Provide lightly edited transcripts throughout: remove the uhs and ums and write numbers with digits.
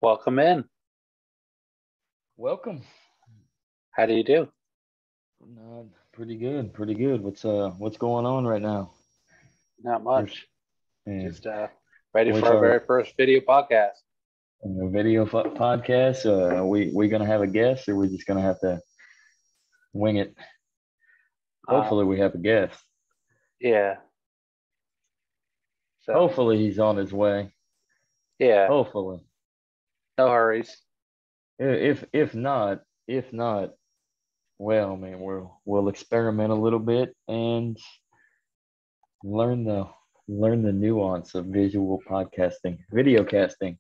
Welcome in. Welcome. How do you do? Pretty good, pretty good. What's going on right now? Not There's much. uh, Just ready for what's our our very first video podcast. podcast? We gonna have a guest, or we just gonna have to wing it? Hopefully, Um, we have a guest. yeah. So Hopefully, he's on his way. yeah, Hopefully, no hurries. if not, well, man, we'll experiment a little bit and learn the learn the nuance of visual podcasting, video casting.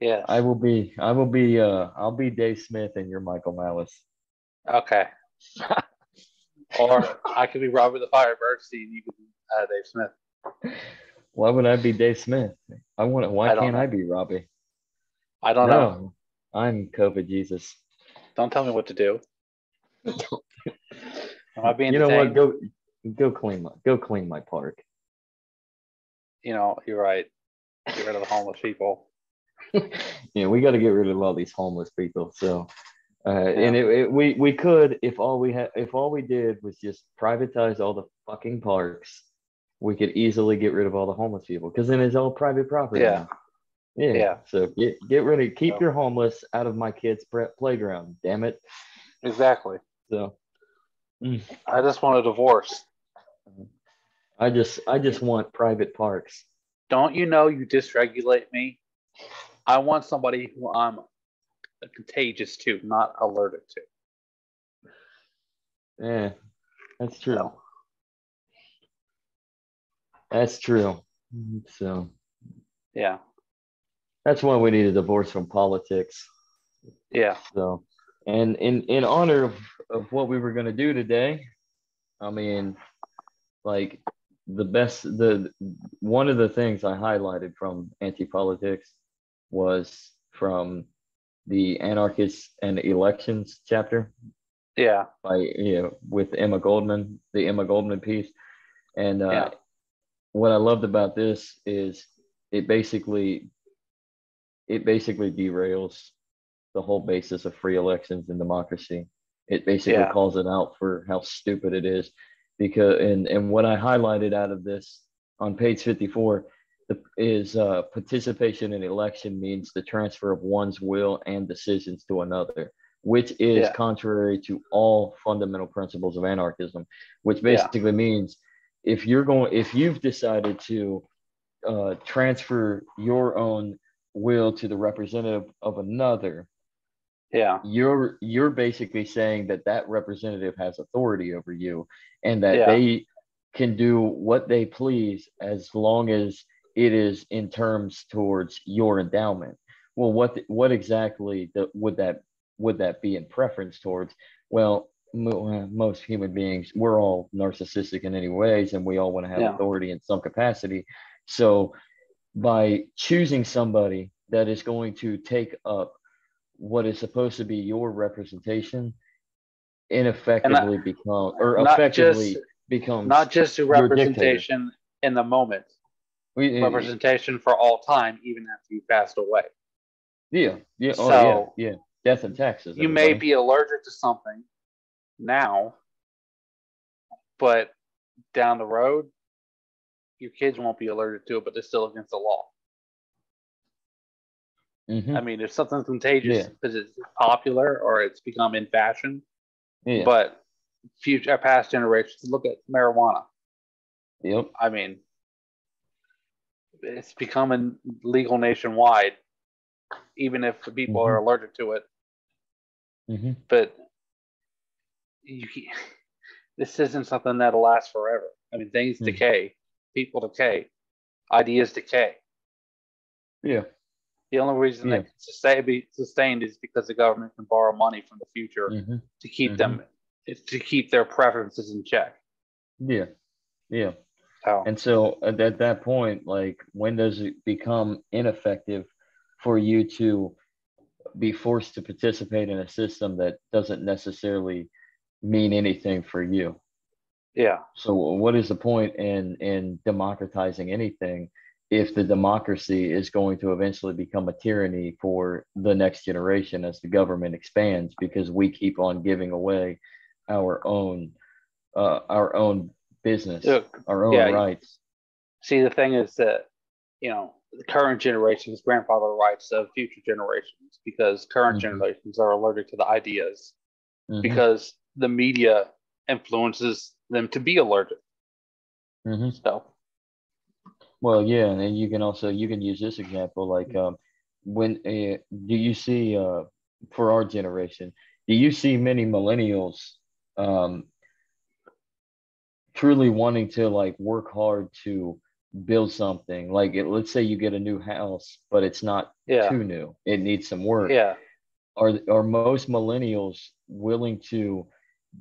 I Yes. will be I will be I'll be Dave Smith and you're Michael Malice. Okay. Or I could be Robert the Fire Bernstein. You could be Dave Smith. Why would I be Dave Smith? Why I don't can't I know. be Robbie? I don't know. No, I'm COVID Jesus. Don't tell me what to do. Am I being You know what? detained? Go clean my park. You're right. Get rid of the homeless people. Yeah, we got to get rid of all these homeless people. So Yeah. and we could if all we did was just privatize all the fucking parks, we could easily get rid of all the homeless people because then it's all private property Yeah. now. Yeah, Yeah. so get rid of keep So your homeless out of my kids' playground. Damn it. exactly. So mm, I just want a divorce. I just want private parks. Don't you know you dysregulate me? I want somebody who I'm contagious to, not allergic to. Yeah, that's true. So That's true. So yeah, that's why we need a divorce from politics. yeah, So, and in honor of what we were gonna do today, I mean, like the one of the things I highlighted from anti-politics was from the anarchists and elections chapter yeah, by with Emma Goldman, the Emma Goldman piece. And yeah, what I loved about this is it basically it basically derails the whole basis of free elections and democracy. It basically yeah, calls it out for how stupid it is. Because and what I highlighted out of this on page 54 is participation in election means the transfer of one's will and decisions to another, which is yeah, contrary to all fundamental principles of anarchism, which yeah, basically means if you've decided to transfer your own will to the representative of another, yeah, you're basically saying that that representative has authority over you and that yeah, they can do what they please as long as it is in terms towards your endowment. Well, what exactly would that be in preference towards? Well, most human beings, we're all narcissistic in any ways, and we all want to have yeah, authority in some capacity. So by choosing somebody that is going to take up what is supposed to be your representation and ineffectively become or not just effectively becomes not just a your dictator. representation in the moment, We, representation for all time, even after you passed away. yeah, yeah, oh yeah, So yeah. Death and taxes, you may everybody. be allergic to something now, but down the road, your kids won't be allergic to it, but they're still against the law. I Mm-hmm. mean, if something's contagious Yeah, because it's popular or it's become in fashion, yeah, but future past generations look at marijuana. yep. I mean, it's becoming legal nationwide, even if people are Mm-hmm. allergic to it. Mm-hmm. But you, this isn't something that'll last forever. I mean, things Mm. decay, people decay, ideas decay. Yeah, The only reason yeah. that can be sustained is because the government can borrow money from the future Mm-hmm. to keep Mm-hmm. them to keep their preferences in check. Yeah, yeah. So And so at that point, like, when does it become ineffective for you to be forced to participate in a system that doesn't necessarily mean anything for you? yeah, So what is the point in democratizing anything if the democracy is going to eventually become a tyranny for the next generation as the government expands, because we keep on giving away our own business, our own rights. See, the thing is that, the current generation's grandfather rights of future generations, because current generations are allergic to the ideas, because the media influences them to be allergic. So, well, yeah, and you can use this example, like when do you see for our generation, do you see many millennials truly wanting to like work hard to build something? Like let's say you get a new house, but it's not too new, it needs some work. Are most millennials willing to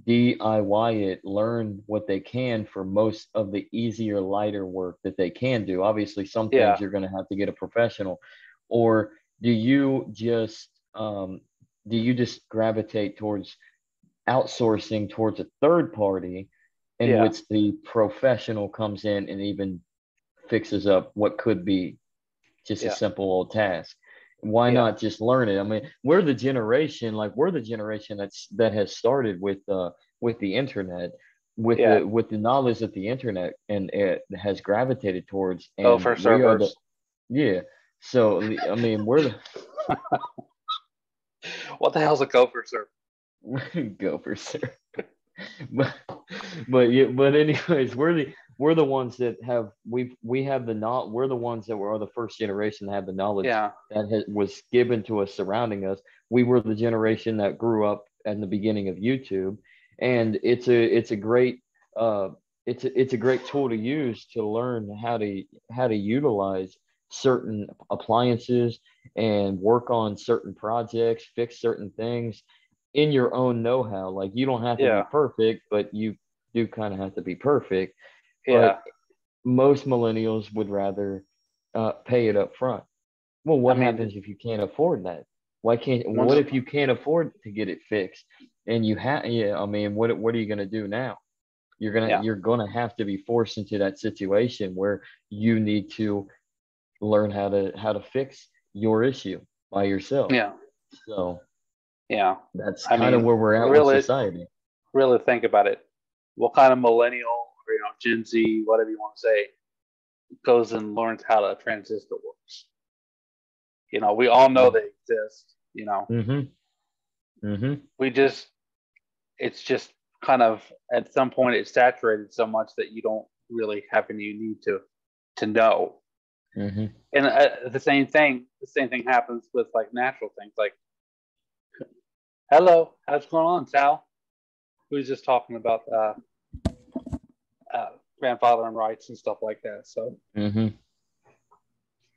DIY it, learn what they can for most of the easier, lighter work that they can do? Obviously, some things you're going to have to get a professional. Or do you just gravitate towards outsourcing towards a third party, in which the professional comes in and even fixes up what could be just a simple old task? Why not just learn it? I mean, we're the generation that has started with the internet, with the knowledge that the internet and it has gravitated towards, and for servers. So I mean, we're the what the hell's a gopher server? Gopher server. but anyways, we're the ones that have we're the ones that were the first generation to have the knowledge that was given to us surrounding us. We were the generation that grew up at the beginning of YouTube, and it's a great it's a great tool to use to learn how to utilize certain appliances and work on certain projects, fix certain things in your own know-how. Like, you don't have to be perfect, but you do kind of have to be perfect. But most millennials would rather pay it up front. Well, what happens if you can't afford that? What if you can't afford to get it fixed and you have, I mean, what are you going to do now? You're going to have to be forced into that situation where you need to learn how to fix your issue by yourself. So that's kind of where we're at with society. Really think about it. What kind of millennial or Gen Z, whatever you want to say, goes and learns how a transistor works? We all know they exist. It's just kind of, at some point, it's saturated so much that you don't really have any need to know. And the same thing happens with like natural things, like, hello, how's it going on, Sal? We was just talking about grandfather and rights and stuff like that. So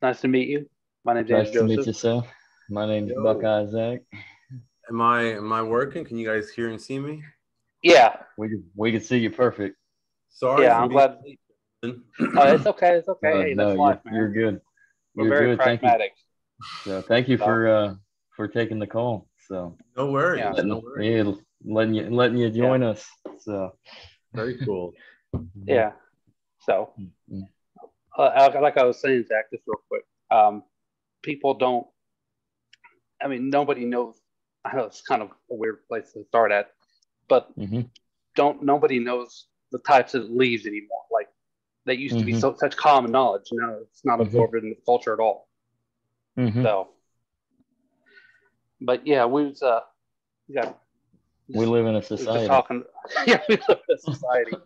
nice to meet you. My name's Andrew Joseph. Nice to meet you, Sal. My name's Buckeye Zach. Am I working? Can you guys hear and see me? Yeah, we can see you perfect. Sorry. Yeah, I'm glad. It's okay. It's okay. Hey, no, that's life, man. You're good. We're very pragmatic. Thank you for taking the call. So no worries. Letting you join us. So very cool. Yeah. So, like I was saying, Zach, just real quick. People don't. I mean, nobody knows. I know it's kind of a weird place to start at, but nobody knows the types of leaves anymore. Like, that used to be such common knowledge. Now it's not absorbed in the culture at all. So, but yeah, we live in a society. We live in a society.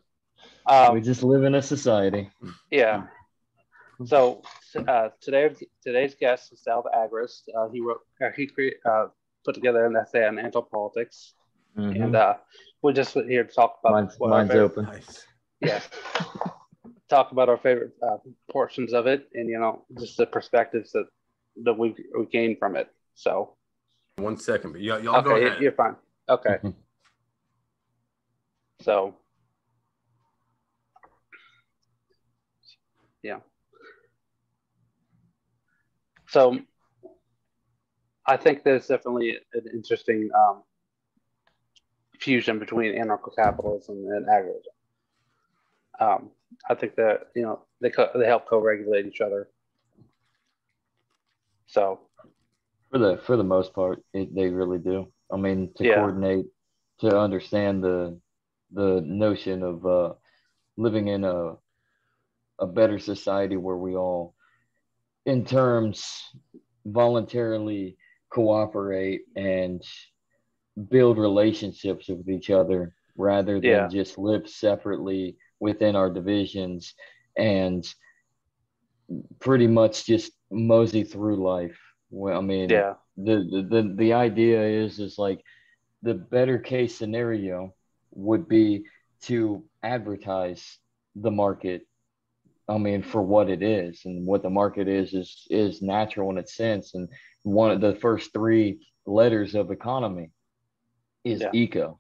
We just live in a society. Yeah. So today's guest is Sal the Agorist. He put together an essay on anthropolitics, and we're just here to talk about mine's open. Nice. Yeah. Talk about our favorite portions of it, and just the perspectives that we gained from it. So. 1 second, but y'all okay, go ahead. You're fine. Okay. So. Yeah. So I think there's definitely an interesting fusion between anarcho-capitalism and agorism. I think that they help co-regulate each other. So For the most part, they really do. I mean, to yeah, coordinate, to understand the notion of living in a better society where we all, in terms, voluntarily cooperate and build relationships with each other rather than yeah, just live separately within our divisions and pretty much just mosey through life. Well, I mean, yeah, the idea is like the better case scenario would be to advertise the market. I mean, for what it is, and what the market is natural in its sense. And one of the first three letters of economy is yeah. eco,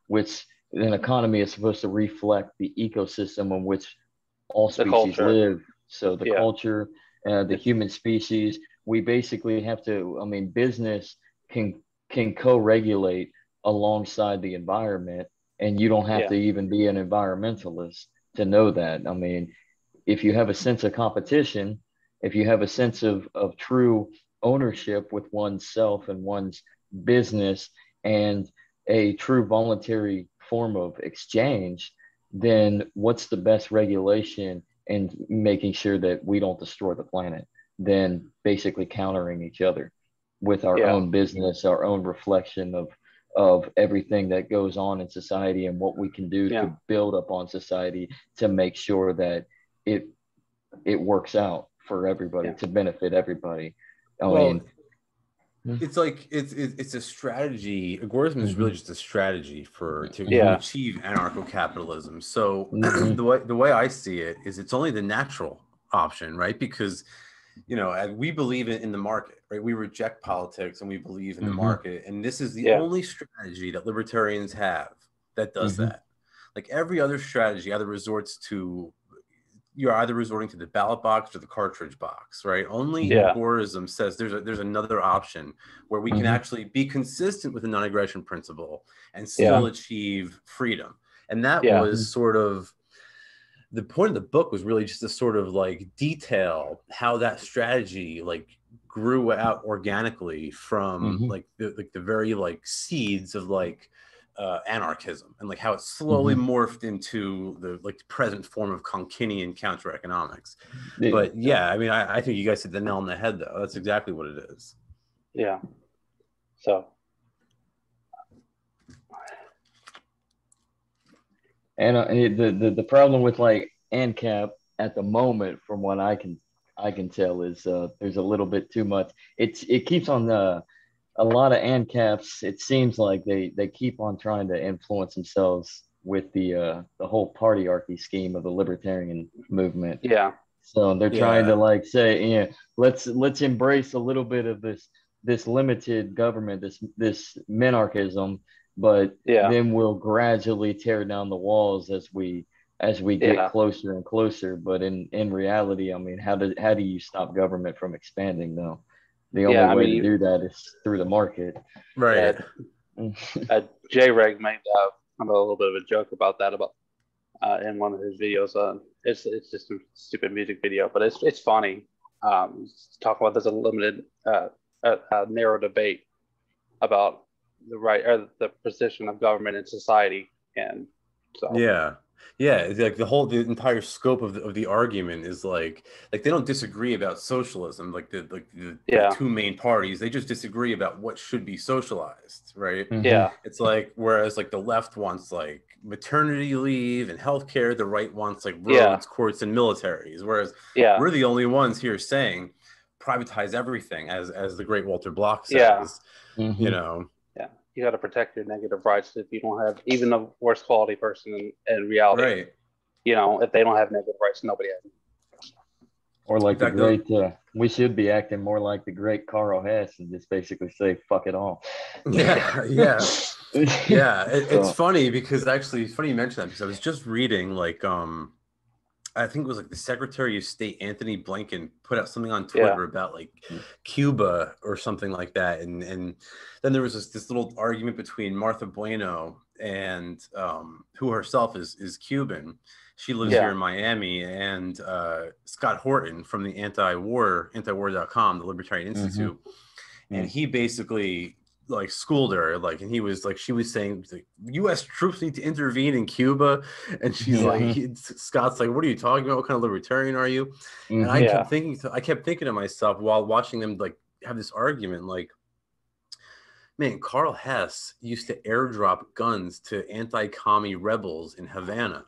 which an economy is supposed to reflect the ecosystem on which all The species culture. live. So the Yeah, culture, the it's human species, we basically have to. I mean, business can co-regulate alongside the environment, and you don't have yeah, to even be an environmentalist to know that. I mean, if you have a sense of competition, if you have a sense of true ownership with oneself and one's business and a true voluntary form of exchange, then what's the best regulation and making sure that we don't destroy the planet? Then basically countering each other with our yeah, own business, our own reflection of everything that goes on in society and what we can do yeah, to build up on society to make sure that it it works out for everybody yeah, to benefit everybody. I Well, mean, mm-hmm, it's like it's a strategy. Agorism is really just a strategy for to mm-hmm, yeah, achieve anarcho-capitalism. So mm-hmm, the way I see it is it's only the natural option, right? Because as we believe in the market, right? We reject politics and we believe in the mm-hmm, market, and this is the yeah, only strategy that libertarians have that does mm-hmm, that. Like every other strategy either resorts to you're either resorting to the ballot box or the cartridge box, right? Only mm-hmm, yeah, agorism says there's another option where we can mm-hmm, actually be consistent with the non-aggression principle and yeah, still achieve freedom. And that yeah, mm-hmm, was sort of the point of the book, was really just to sort of like detail how that strategy like grew out organically from mm-hmm, like the very like seeds of like anarchism, and like how it slowly mm-hmm. morphed into the like present form of Konkinian counter economics. Yeah, But yeah, I mean, I think you guys hit the nail on the head though. That's exactly what it is. yeah. So and the problem with like ANCAP at the moment, from what I can tell, is there's a little bit too much. It keeps on a lot of ANCAPs. It seems like they keep on trying to influence themselves with the whole partyarchy scheme of the libertarian movement. yeah, So they're trying to Yeah, like say, let's embrace a little bit of this limited government, this minarchism, but yeah, then we'll gradually tear down the walls as we get yeah, closer and closer. But in reality, I mean, how do you stop government from expanding though? The only yeah. I way to mean, do that is through the market. yeah. right. J Reg made kind of a little bit of a joke about that about in one of his videos. It's just a stupid music video, but it's funny. Talk about there's a limited narrow debate about the right or the position of government in society, and so Yeah. Yeah, it's like the entire scope of the argument is like they don't disagree about socialism, like the yeah, two main parties, they just disagree about what should be socialized, right? Hmm. yeah, It's like whereas like the left wants like maternity leave and healthcare, the right wants like yeah, roads, courts, and militaries, whereas yeah, we're the only ones here saying privatize everything, as the great Walter Block yeah, says, you Hmm. know. yeah. You got to protect your negative rights if you don't have even the worst quality person in reality. Right. If they don't have negative rights, nobody has. Or In like the fact, the great, we should be acting more like the great Carl Hess and just basically say fuck it all. yeah, yeah. Yeah, it's So funny because actually it's funny you mentioned that because I was just reading like I think it was like the Secretary of State Anthony Blinken put out something on Yeah, Twitter about like Cuba or something like that, and then there was this little argument between Martha Bueno and who herself is Cuban, She lives here in Miami, and Scott Horton from the antiwar.com, the Libertarian Institute, and he basically like schooled her, like, and he was like, she was saying like, U.S. troops need to intervene in Cuba, and she's like, Scott's like, what are you talking about? What kind of libertarian are you? And I kept thinking to myself while watching them like have this argument, like, man, Carl Hess used to airdrop guns to anti-commie rebels in Havana.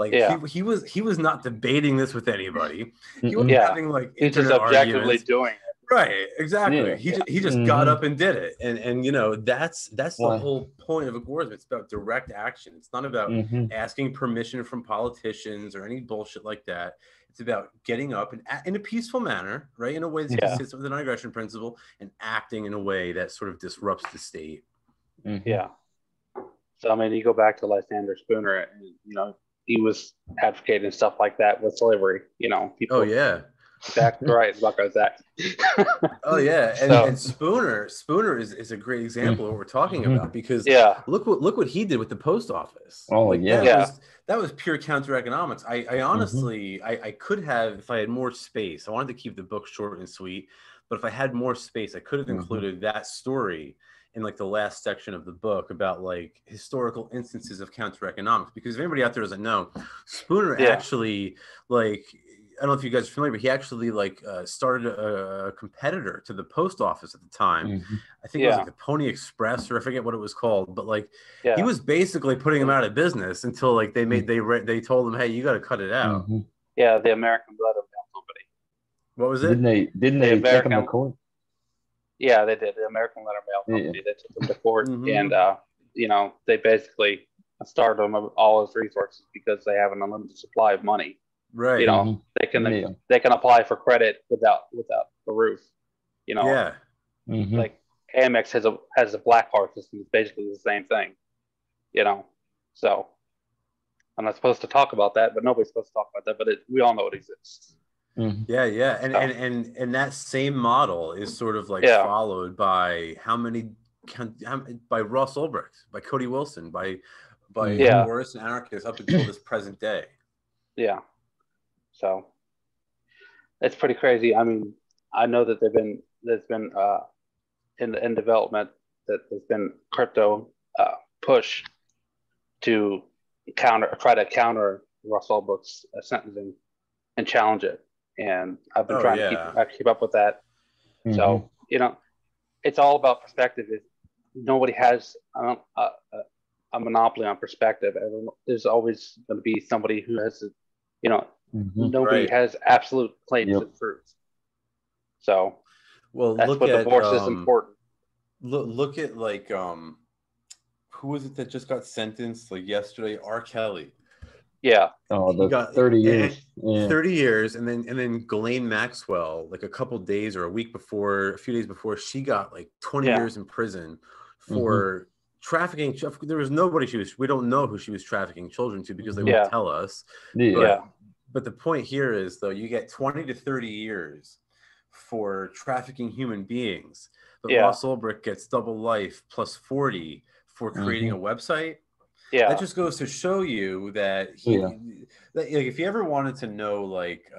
Like he was not debating this with anybody. He wasn't having like internet just objectively arguments. doing it. Right, exactly. He just got up and did it, and you know that's the whole point of Agorism. It's about direct action. It's not about asking permission from politicians or any bullshit like that. It's about getting up and in a peaceful manner, right, in a way that's consistent with the non-aggression principle, and acting in a way that sort of disrupts the state. Yeah. So I mean, you go back to Lysander Spooner, and you know he was advocating stuff like that with slavery. You know, people. Oh yeah. Zach, right, Bucko Zach. Oh yeah, and Spooner is a great example of what we're talking about, because look what he did with the post office. Oh like, yeah, that was pure counter economics. I honestly I could have, if I had more space. I wanted to keep the book short and sweet, but if I had more space, I could have included that story in like the last section of the book about like historical instances of counter economics. Because if anybody out there doesn't know, Spooner actually, like, I don't know if you guys are familiar, but he actually like started a competitor to the post office at the time. I think it was like the Pony Express, or I forget what it was called, but like he was basically putting him out of business until like they told him, hey, you got to cut it out. Yeah, the American Leather Mail Company. What was it? Didn't they take him to court? Yeah, they did. The American Leather Mail Company. They took him to court, and you know, they basically starved him of all his resources because they have an unlimited supply of money. Right. You know, they can apply for credit without the roof. You know, like Amex has a black card system. It's basically the same thing. You know, so I'm not supposed to talk about that, but nobody's supposed to talk about that. But we all know it exists. Yeah, and that same model is sort of like followed by by Ross Ulbricht, by Cody Wilson, by Agorists and anarchists up until this present day. Yeah. So it's pretty crazy. I mean, I know that there's been in development that there's been crypto push to try to counter Russell Ulbricht's sentencing and challenge it. And I've been trying to keep up with that. So, you know, it's all about perspective. Nobody has a monopoly on perspective. There's always going to be somebody who has, you know, nobody has absolute claims to truth. So, that's what divorce is important. Look at like who was it that just got sentenced like yesterday? R. Kelly. Yeah. Oh, he got 30 years. 30 years, and then Ghislaine Maxwell, like a few days before, she got like 20 years in prison for trafficking. There was nobody we don't know who she was trafficking children to, because they won't tell us. But the point here is, though, you get 20 to 30 years for trafficking human beings, but Ross Ulbricht gets double life plus 40 for creating a website. Yeah, that just goes to show you that like, if you ever wanted to know, like,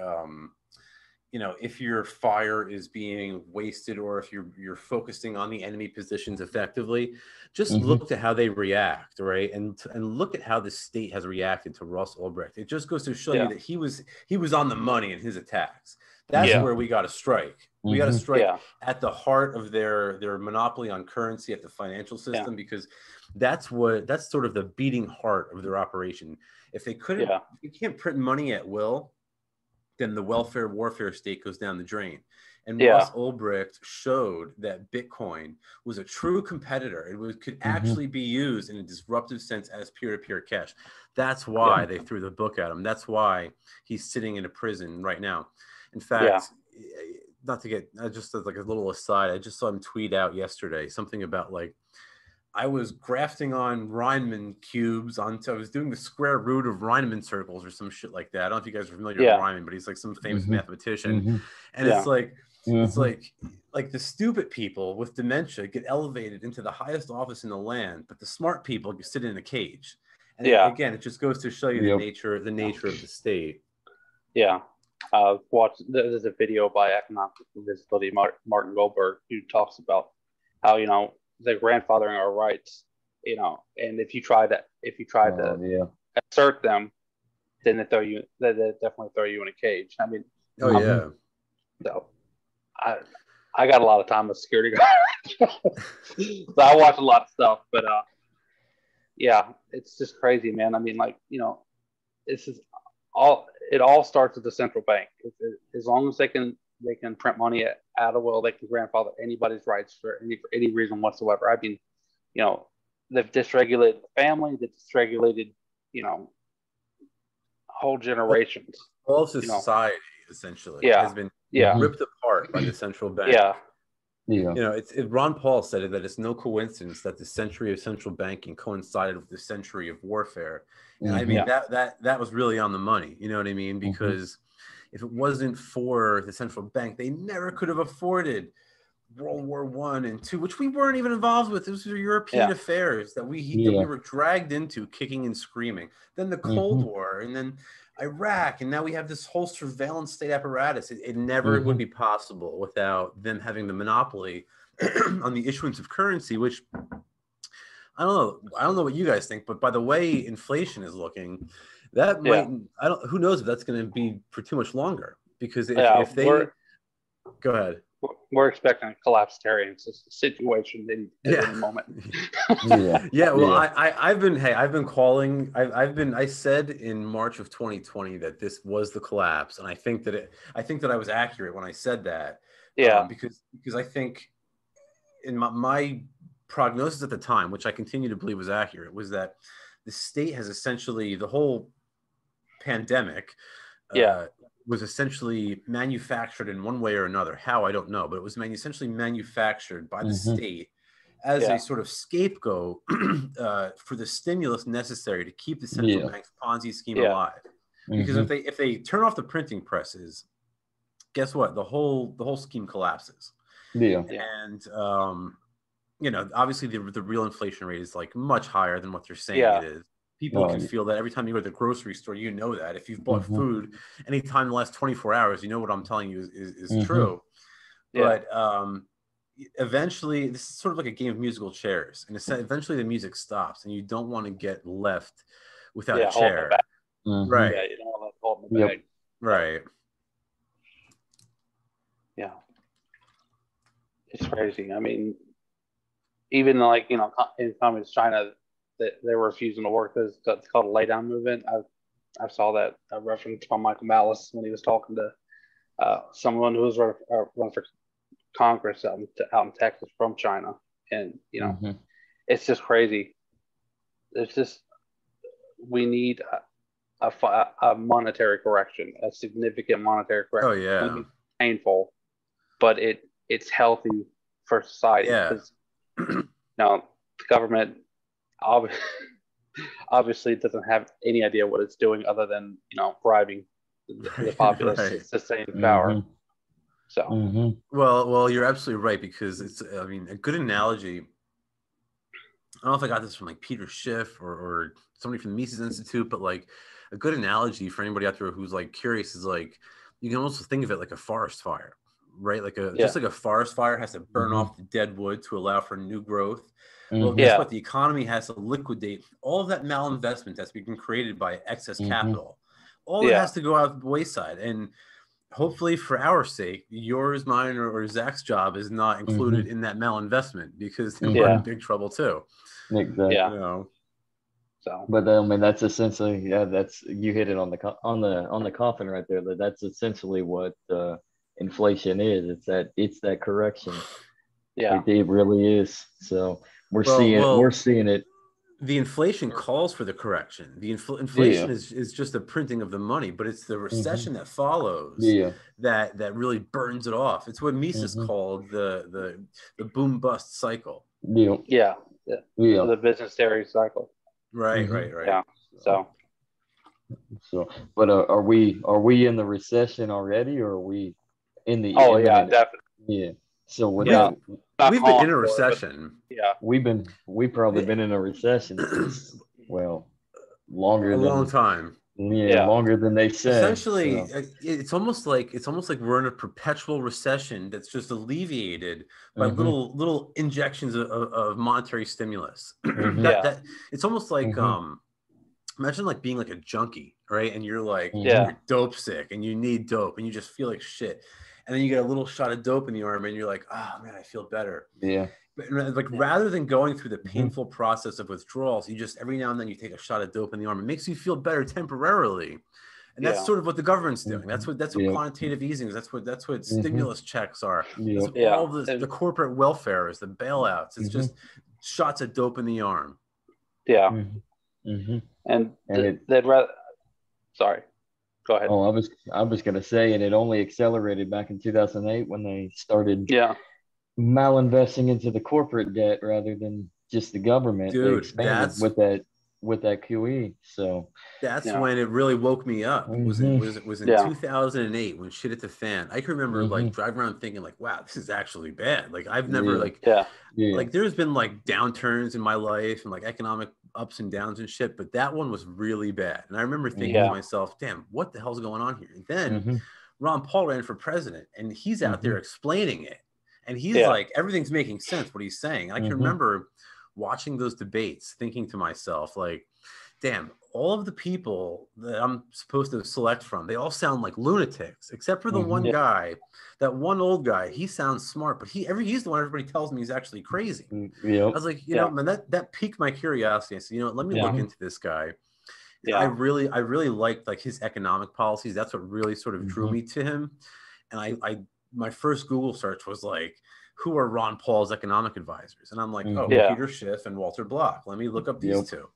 you know, if your fire is being wasted, or if you're focusing on the enemy positions effectively, just look at how they react, right? And look at how the state has reacted to Ross Ulbricht. It just goes to show you that he was on the money in his attacks. That's where we got to strike. We got to strike at the heart of their monopoly on currency, at the financial system, because that's sort of the beating heart of their operation. If they couldn't, if you can't print money at will, then the welfare warfare state goes down the drain. And Ross Ulbricht showed that Bitcoin was a true competitor. It could actually be used in a disruptive sense as peer-to-peer cash. That's why they threw the book at him. That's why he's sitting in a prison right now. In fact, not to get, just as like a little aside, I just saw him tweet out yesterday something about like, I was grafting on Riemann cubes I was doing the square root of Riemann circles or some shit like that. I don't know if you guys are familiar with Riemann, but he's like some famous mathematician. And it's like, it's like the stupid people with dementia get elevated into the highest office in the land, but the smart people sit in a cage. And again, it just goes to show you the nature of the state. Yeah. There's a video by Economic Visibility, Martin Goldberg, who talks about how, the grandfathering our rights, and if you try to assert them, then they definitely throw you in a cage. I mean, so I got a lot of time with security guard, so I watch a lot of stuff. But it's just crazy, man. I mean, this is all. It all starts with the central bank. As long as they can print money at a will, they can grandfather anybody's rights for any reason whatsoever. I mean, they've dysregulated the family. They've dysregulated, whole generations. All society essentially has been ripped apart by the central bank. Ron Paul said that it's no coincidence that the century of central banking coincided with the century of warfare. And I mean, that was really on the money. You know what I mean? Because if it wasn't for the central bank, they never could have afforded World War I and II, which we weren't even involved with. Those were European affairs that we were dragged into, kicking and screaming. Then the Cold War, and then Iraq, and now we have this whole surveillance state apparatus. It never would be possible without them having the monopoly on the issuance of currency, which I don't know what you guys think, but by the way inflation is looking, that might, who knows if that's going to be for too much longer, because if they go ahead. We're expecting a collapsitarian situation in any moment. I've been calling. I said in March of 2020 that this was the collapse, and I think that I was accurate when I said that. Because I think in my prognosis at the time, which I continue to believe was accurate, was that the state has essentially, the whole pandemic was essentially manufactured in one way or another. How, I don't know, but it was essentially manufactured by the state as a sort of scapegoat for the stimulus necessary to keep the central bank's Ponzi scheme alive. Because if they turn off the printing presses, guess what? The whole scheme collapses. And obviously the real inflation rate is like much higher than what they're saying it is. People can feel that every time you go to the grocery store. That if you've bought food anytime in the last 24 hours, what I'm telling you is true. But eventually, this is sort of like a game of musical chairs, and eventually the music stops, and you don't want to get left without a chair. Right. Yeah, you don't want to hold the bag. Right. Yeah. It's crazy. I mean, even in communist China, that they were refusing to work. It's called a lay down movement. I saw that reference from Michael Malice when he was talking to someone who was running for Congress out in Texas from China, and it's just crazy. It's just, we need a monetary correction, a significant monetary correction. Oh yeah, it's painful, but it's healthy for society. Because the government obviously doesn't have any idea what it's doing other than bribing the populace to sustain power. So well, you're absolutely right, because it's, I mean, a good analogy. I don't know if I got this from like Peter Schiff or somebody from the Mises Institute, but like a good analogy for anybody out there who's like curious is like, you can also think of it like a forest fire, right? Just like a forest fire has to burn off the dead wood to allow for new growth. Well, guess what? The economy has to liquidate all of that malinvestment that's been created by excess capital. All it has to go out the wayside. And hopefully for our sake, yours, mine, or Zach's job is not included in that malinvestment, because we're in big trouble too. Exactly. So, but I mean, that's essentially, that's, you hit it on the coffin right there. That's essentially what inflation is. It's that correction. It really is. So we're seeing it. The inflation calls for the correction. The inflation is just a printing of the money, but it's the recession that follows that really burns it off. It's what Mises called the boom bust cycle. The business theory cycle. Right. Yeah. So, but are we in the recession already, or are we in the? Oh yeah, definitely. Yeah. So we've been in a recession. We've probably been in a recession. longer a long than time. longer than they said. Essentially, so. it's almost like we're in a perpetual recession that's just alleviated by little injections of monetary stimulus. that it's almost like imagine like being like a junkie, right? And you're like you're dope sick and you need dope and you just feel like shit, and then you get a little shot of dope in the arm and you're like, oh man, I feel better. But like rather than going through the painful process of withdrawals, you just every now and then you take a shot of dope in the arm. It makes you feel better temporarily, and that's sort of what the government's doing. That's what quantitative easing is. That's what stimulus checks are. That's what all the corporate welfare is. The bailouts. It's just shots of dope in the arm. And they'd rather. Sorry, go ahead. Oh, I was gonna say, and it only accelerated back in 2008 when they started malinvesting into the corporate debt rather than just the government. Dude, they expanded with that QE. So that's when it really woke me up. Was in 2008 when shit hit the fan. I can remember like driving around thinking like, wow, this is actually bad. Like I've never like there's been like downturns in my life and like economic ups and downs and shit, but that one was really bad. And I remember thinking to myself, damn, what the hell's going on here? And then Ron Paul ran for president and he's out there explaining it. And he's like, everything's making sense what he's saying. I can remember watching those debates, thinking to myself, like, damn, all of the people that I'm supposed to select from, they all sound like lunatics, except for the one guy, that one old guy. He sounds smart, but he's the one everybody tells me he's actually crazy. I was like, you know, man, that piqued my curiosity. I said, you know, let me look into this guy. I really liked like his economic policies. That's what really sort of drew me to him. And my first Google search was like, who are Ron Paul's economic advisors? And I'm like, Peter Schiff and Walter Block. Let me look up these two.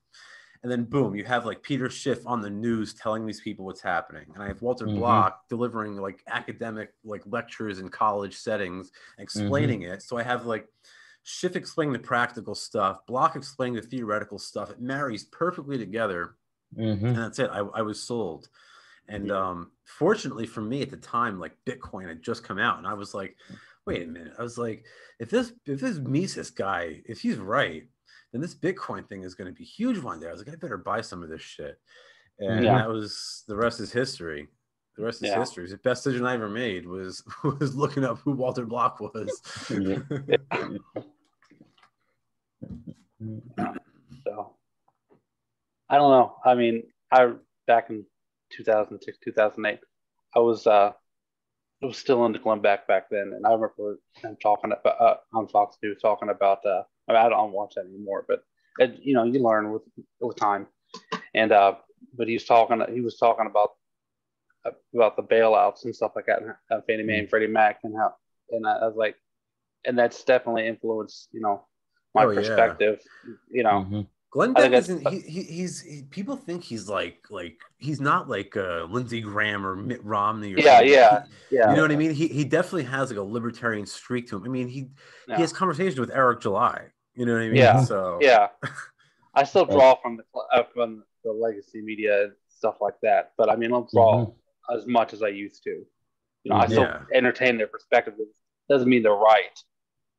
And then boom, you have like Peter Schiff on the news telling these people what's happening. And I have Walter Block delivering like academic like lectures in college settings, explaining it. So I have like Schiff explaining the practical stuff, Block explaining the theoretical stuff. It marries perfectly together. And that's it. I was sold. And fortunately for me at the time, like Bitcoin had just come out, and I was like, wait a minute. I was like, if this Mises guy, if he's right, then this Bitcoin thing is going to be huge one day. I was like, I better buy some of this shit. And that was, the rest is history. The rest is history. The best decision I ever made was looking up who Walter Block was. So I don't know. I mean, back in 2006, 2008, I was still into Glenn Beck back then, and I remember him talking about on Fox News talking about. I mean, I don't watch that anymore, but you know, you learn with time. And but he was talking about the bailouts and stuff like that, and Fannie Mae and Freddie Mac, and how, and I was like, and that's definitely influenced, you know, my perspective. You know. Glenn Beck isn't. He's people think he's like he's not like Lindsey Graham or Mitt Romney. Or something. You know what I mean? He definitely has like a libertarian streak to him. I mean, he has conversations with Eric July. You know what I mean? Yeah. So I still draw from the legacy media and stuff like that, but I mean, I don't draw as much as I used to. You know, I still entertain their perspective. It doesn't mean they're right,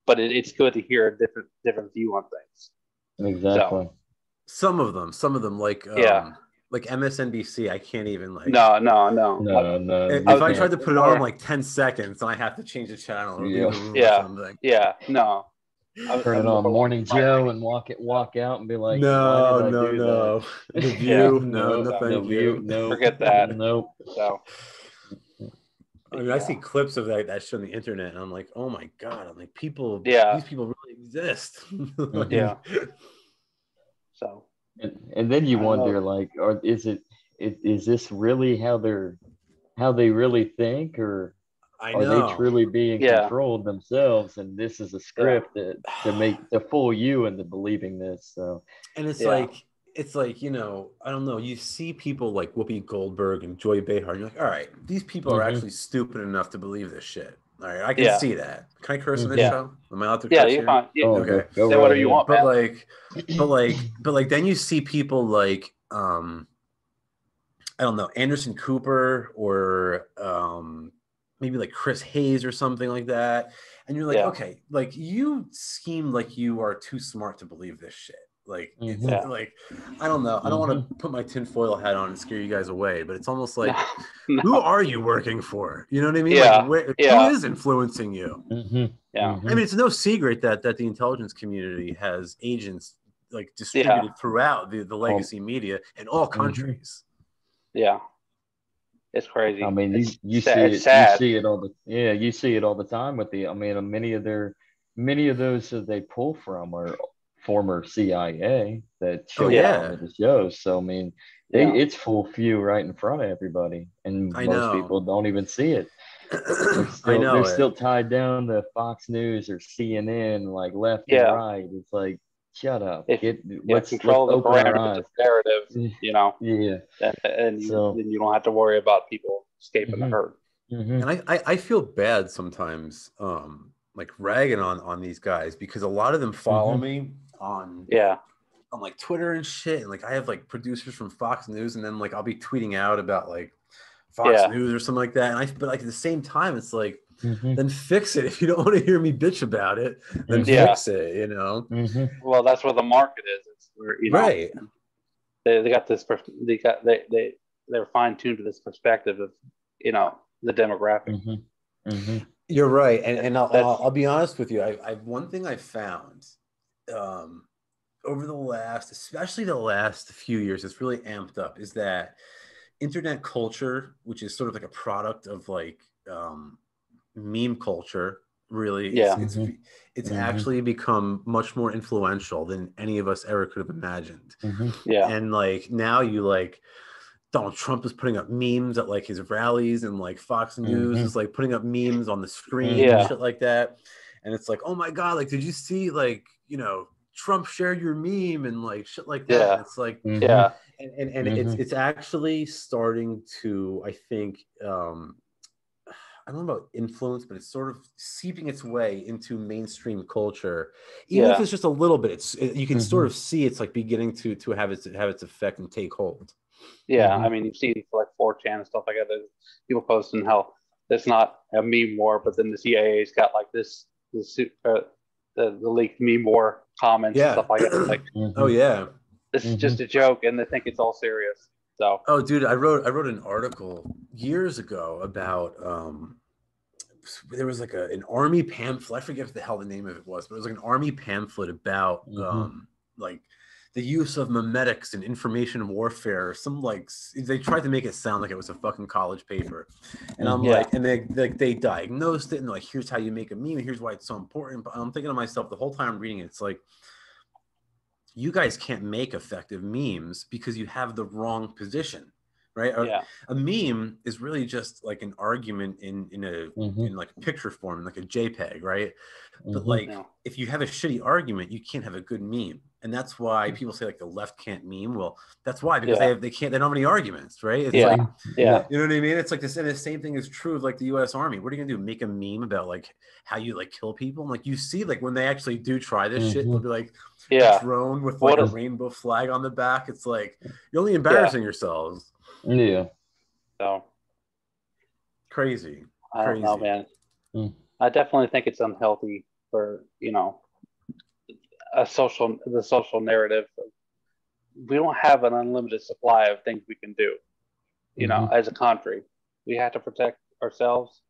but it's good to hear a different view on things. Exactly. So, some of them like MSNBC, I can't even like. No. If I tried to put it on like 10 seconds, then I have to change the channel or leave the room or something. No. Turn it on Morning Joe and walk out and be like, no. The View, no, thank you. No, forget that. Nope. So. I mean, I see clips of that shit on the internet, and I'm like, oh my god! I'm like, these people really exist. Yeah. So. And then you wonder, like, or is this really how they really think, or are they truly being controlled themselves? And this is a script to fool you into believing this. So, and it's like, you know, I don't know. You see people like Whoopi Goldberg and Joy Behar, and you're like, all right, these people are actually stupid enough to believe this shit. All right, I can see that. Can I curse on this show? Am I allowed to curse? Yeah, you're fine. Yeah. Okay. Say whatever you want, but like, then you see people like, I don't know, Anderson Cooper or maybe like Chris Hayes or something like that, and you're like, okay, like you seem like you are too smart to believe this shit. Like, Mm-hmm. it's like, I don't know. I don't want to put my tinfoil hat on and scare you guys away, but it's almost like, who are you working for? You know what I mean? Yeah. Like, who is influencing you? Mm-hmm. Yeah. I mean, it's no secret that the intelligence community has agents like distributed throughout the legacy media in all countries. Yeah. It's crazy. I mean, you see it's it, sad. you see it all you see it all the time with I mean, many of those that they pull from are former CIA that show up on the shows. So I mean, it's full view right in front of everybody, and most people don't even see it. They're still tied down to Fox News or CNN, like left and right. It's like, shut up. Let's control the open our parameters eyes. of narrative, you know. Yeah. And then you don't have to worry about people escaping the herd. And I feel bad sometimes, like ragging on these guys, because a lot of them follow me on like Twitter and shit, and like I have like producers from Fox News, and then like I'll be tweeting out about like Fox News or something like that, and but like at the same time it's like, then fix it. If you don't want to hear me bitch about it, then fix it, you know. Well, that's where the market is. It's where, you know, they got this, they're fine-tuned to this perspective of, you know, the demographic. You're right, and I'll be honest with you. I one thing I found over especially the last few years, it's really amped up, is that internet culture, which is sort of like a product of like meme culture, really, it's actually become much more influential than any of us ever could have imagined. And like now you like Donald Trump is putting up memes at like his rallies, and like Fox News is like putting up memes on the screen and shit like that. And it's like, oh my God, like, did you see, like, you know, Trump shared your meme and like shit like that. And it's like, and it's actually starting to, I think, I don't know about influence, but it's sort of seeping its way into mainstream culture. Even if it's just a little bit, you can sort of see it's like beginning to have its effect and take hold. I mean, you've seen like 4chan and stuff like that. People posting how it's not a meme war, but then the CIA's got like the leaked meme war comments and stuff like that. Like, oh yeah, this is just a joke, and they think it's all serious. So, oh dude, I wrote an article years ago about there was like an army pamphlet. I forget what the hell the name of it was, but it was like an army pamphlet about like the use of memetics and information warfare. Some like they tried to make it sound like it was a fucking college paper, and I'm like, and they diagnosed it, and they're like, here's how you make a meme, and here's why it's so important. But I'm thinking to myself the whole time I'm reading it, it's like, you guys can't make effective memes because you have the wrong position, right? A meme is really just like an argument in like picture form, like a JPEG, right? But like if you have a shitty argument, you can't have a good meme. And that's why people say like the left can't meme. Well, that's why, because they don't have any arguments, right? It's like, you know what I mean? It's like this, and the same thing is true of like the US Army. What are you gonna do? Make a meme about like how you like kill people? And like you see, like when they actually do try this shit, they'll be like a drone with like a rainbow flag on the back. It's like you're only embarrassing yourselves. So crazy. I don't know, man. I definitely think it's unhealthy for, you know, the social narrative. We don't have an unlimited supply of things we can do, you know, as a country. We have to protect ourselves,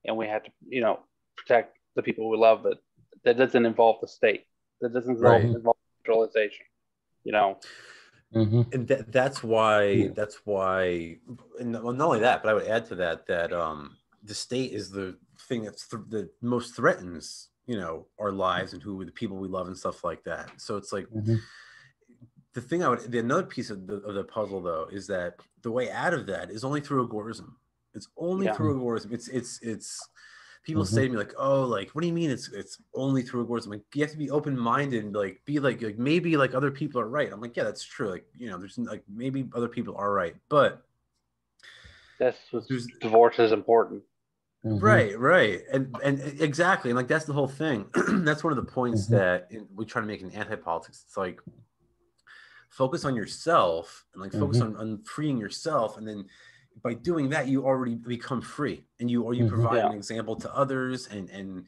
and we have to, you know, protect the people we love, but that doesn't involve the state. That doesn't involve centralization, you know. And that's why, and not only that, but I would add to that the state is the thing that's the most threatens, you know, our lives and the people we love and stuff like that. So it's like another piece of the puzzle though is that the way out of that is only through agorism. It's only through agorism. It's people say to me like, oh, like, what do you mean it's only through agorism? Like, you have to be open-minded and like be like maybe like other people are right. I'm like, yeah, that's true. Like, you know, there's like maybe other people are right, but divorce is important. Right. And exactly. And like, that's the whole thing. That's one of the points that we try to make in anti-politics. It's like, focus on yourself and like focus on freeing yourself. And then by doing that, you already become free, and you provide an example to others. And,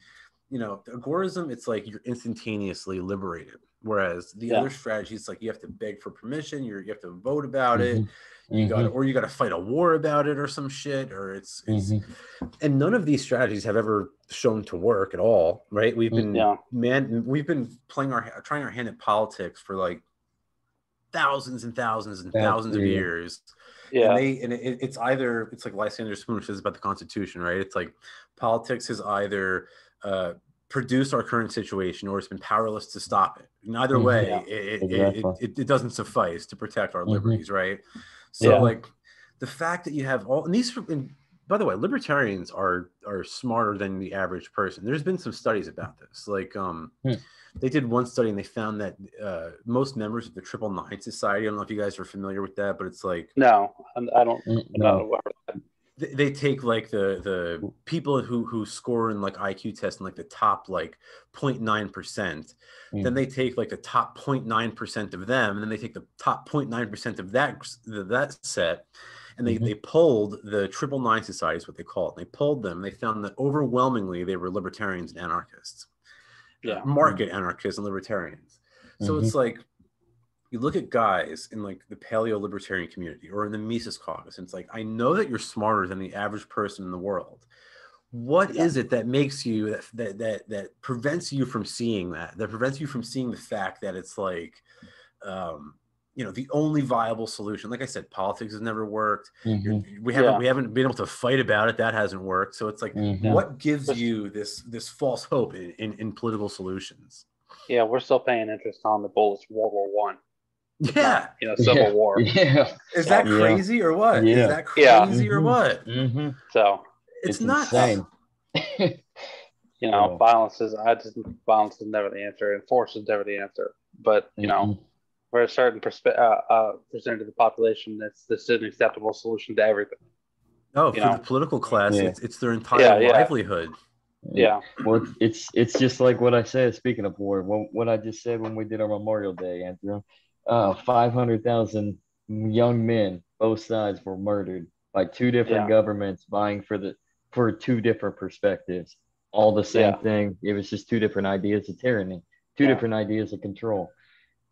you you know, the agorism, it's like you're instantaneously liberated. Whereas the other strategies, like you have to beg for permission, you have to vote about it, you got to fight a war about it or some shit, or it's and none of these strategies have ever shown to work at all, right? We've been we've been trying our hand at politics for like thousands and thousands and thousands of years. And it's either, it's like Lysander Spoon says about the Constitution, right? It's like politics has either produced our current situation or it's been powerless to stop it. In either way, it doesn't suffice to protect our liberties, right? So like the fact that you have all, and these, and by the way, libertarians are smarter than the average person. There's been some studies about this. Like they did one study and they found that most members of the Triple Nine Society, I don't know if you guys are familiar with that, but it's like, no, I don't know. They take like the people who score in like IQ tests in like the top like 0.9%. Then they take like the top 0.9% of them, and then they take the top 0.9% of that set, and they polled the Triple Nine Society is what they call it. And they polled them. And they found that overwhelmingly they were libertarians and anarchists, market anarchists and libertarians. So it's like, you look at guys in like the paleo libertarian community or in the Mises caucus, and it's like, I know that you're smarter than the average person in the world. What is it that makes you that prevents you from seeing that prevents you from seeing the fact that it's like, you know, the only viable solution? Like I said, politics has never worked. We haven't been able to fight about it. That hasn't worked. So it's like, what gives you this false hope in political solutions? Yeah, we're still paying interest on the bullets of World War One. Yeah, you know, Civil War. Is that crazy or what? Is that crazy or what? So it's not insane. You know, violence is never the answer, and force is never the answer. But you know, for a certain percentage of the population, this is an acceptable solution to everything. Oh, for the political class, it's their entire livelihood. Yeah. Well, it's just like what I said. Speaking of war, what I just said when we did our Memorial Day, Andrew, 500,000 young men, both sides, were murdered by two different governments vying for two different perspectives. All the same thing. It was just two different ideas of tyranny, two different ideas of control,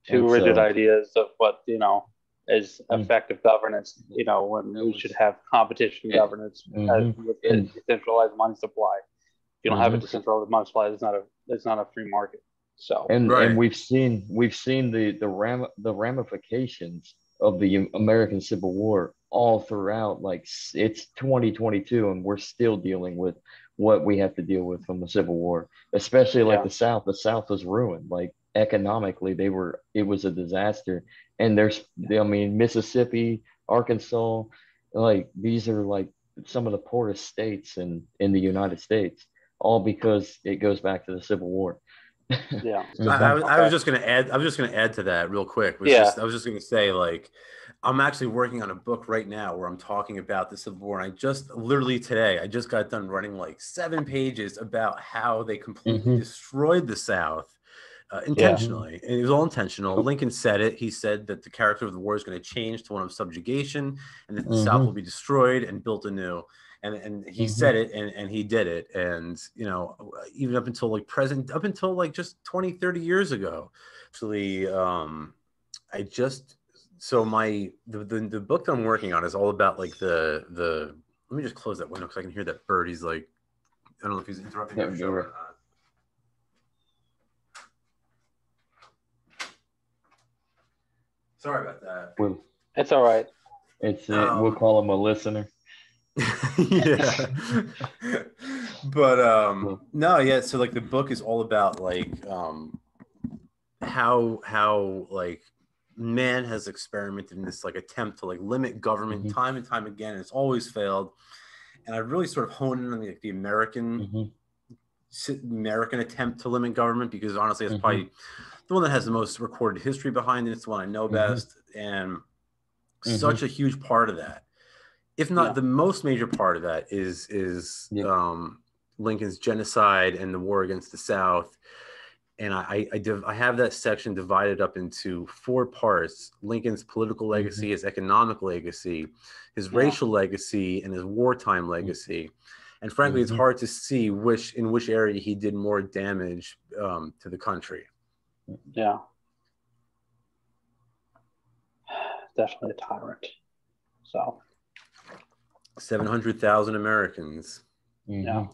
two rigid ideas of what, you know, is effective governance. You know, when we should have competition governance with a decentralized money supply. If you don't have a decentralized money supply, it's not a free market. So and we've seen the ramifications of the American Civil War all throughout. Like, it's 2022 and we're still dealing with what we have to deal with from the Civil War, especially like the South. The South was ruined. Like, economically, it was a disaster. And Mississippi, Arkansas, like, these are like some of the poorest states in the United States, all because it goes back to the Civil War. I was just going to add to that real quick. I was just going to say, like, I'm actually working on a book right now where I'm talking about the Civil War. And I just got done running like 7 pages about how they completely destroyed the South intentionally. And it was all intentional. Lincoln said it. He said that the character of the war is going to change to one of subjugation, and that the South will be destroyed and built anew. And he said it, and he did it. And, you know, even up until just 20, 30 years ago, actually, the book that I'm working on is all about like the let me just close that window because I can hear that bird. He's like, I don't know if he's interrupting your show or not. Sorry about that. It's all right. We'll call him a listener. But so like the book is all about like how like man has experimented in this like attempt to like limit government time and time again, and it's always failed. And I really sort of honed in on the American attempt to limit government, because honestly it's probably the one that has the most recorded history behind it. It's the one I know best, and such a huge part of that, if not the most major part of that, is Lincoln's genocide and the war against the South. And I have that section divided up into 4 parts: Lincoln's political legacy, his economic legacy, his racial legacy, and his wartime legacy. And frankly, it's hard to see in which area he did more damage to the country. Yeah. Definitely a tyrant. So 700,000 Americans. Yeah.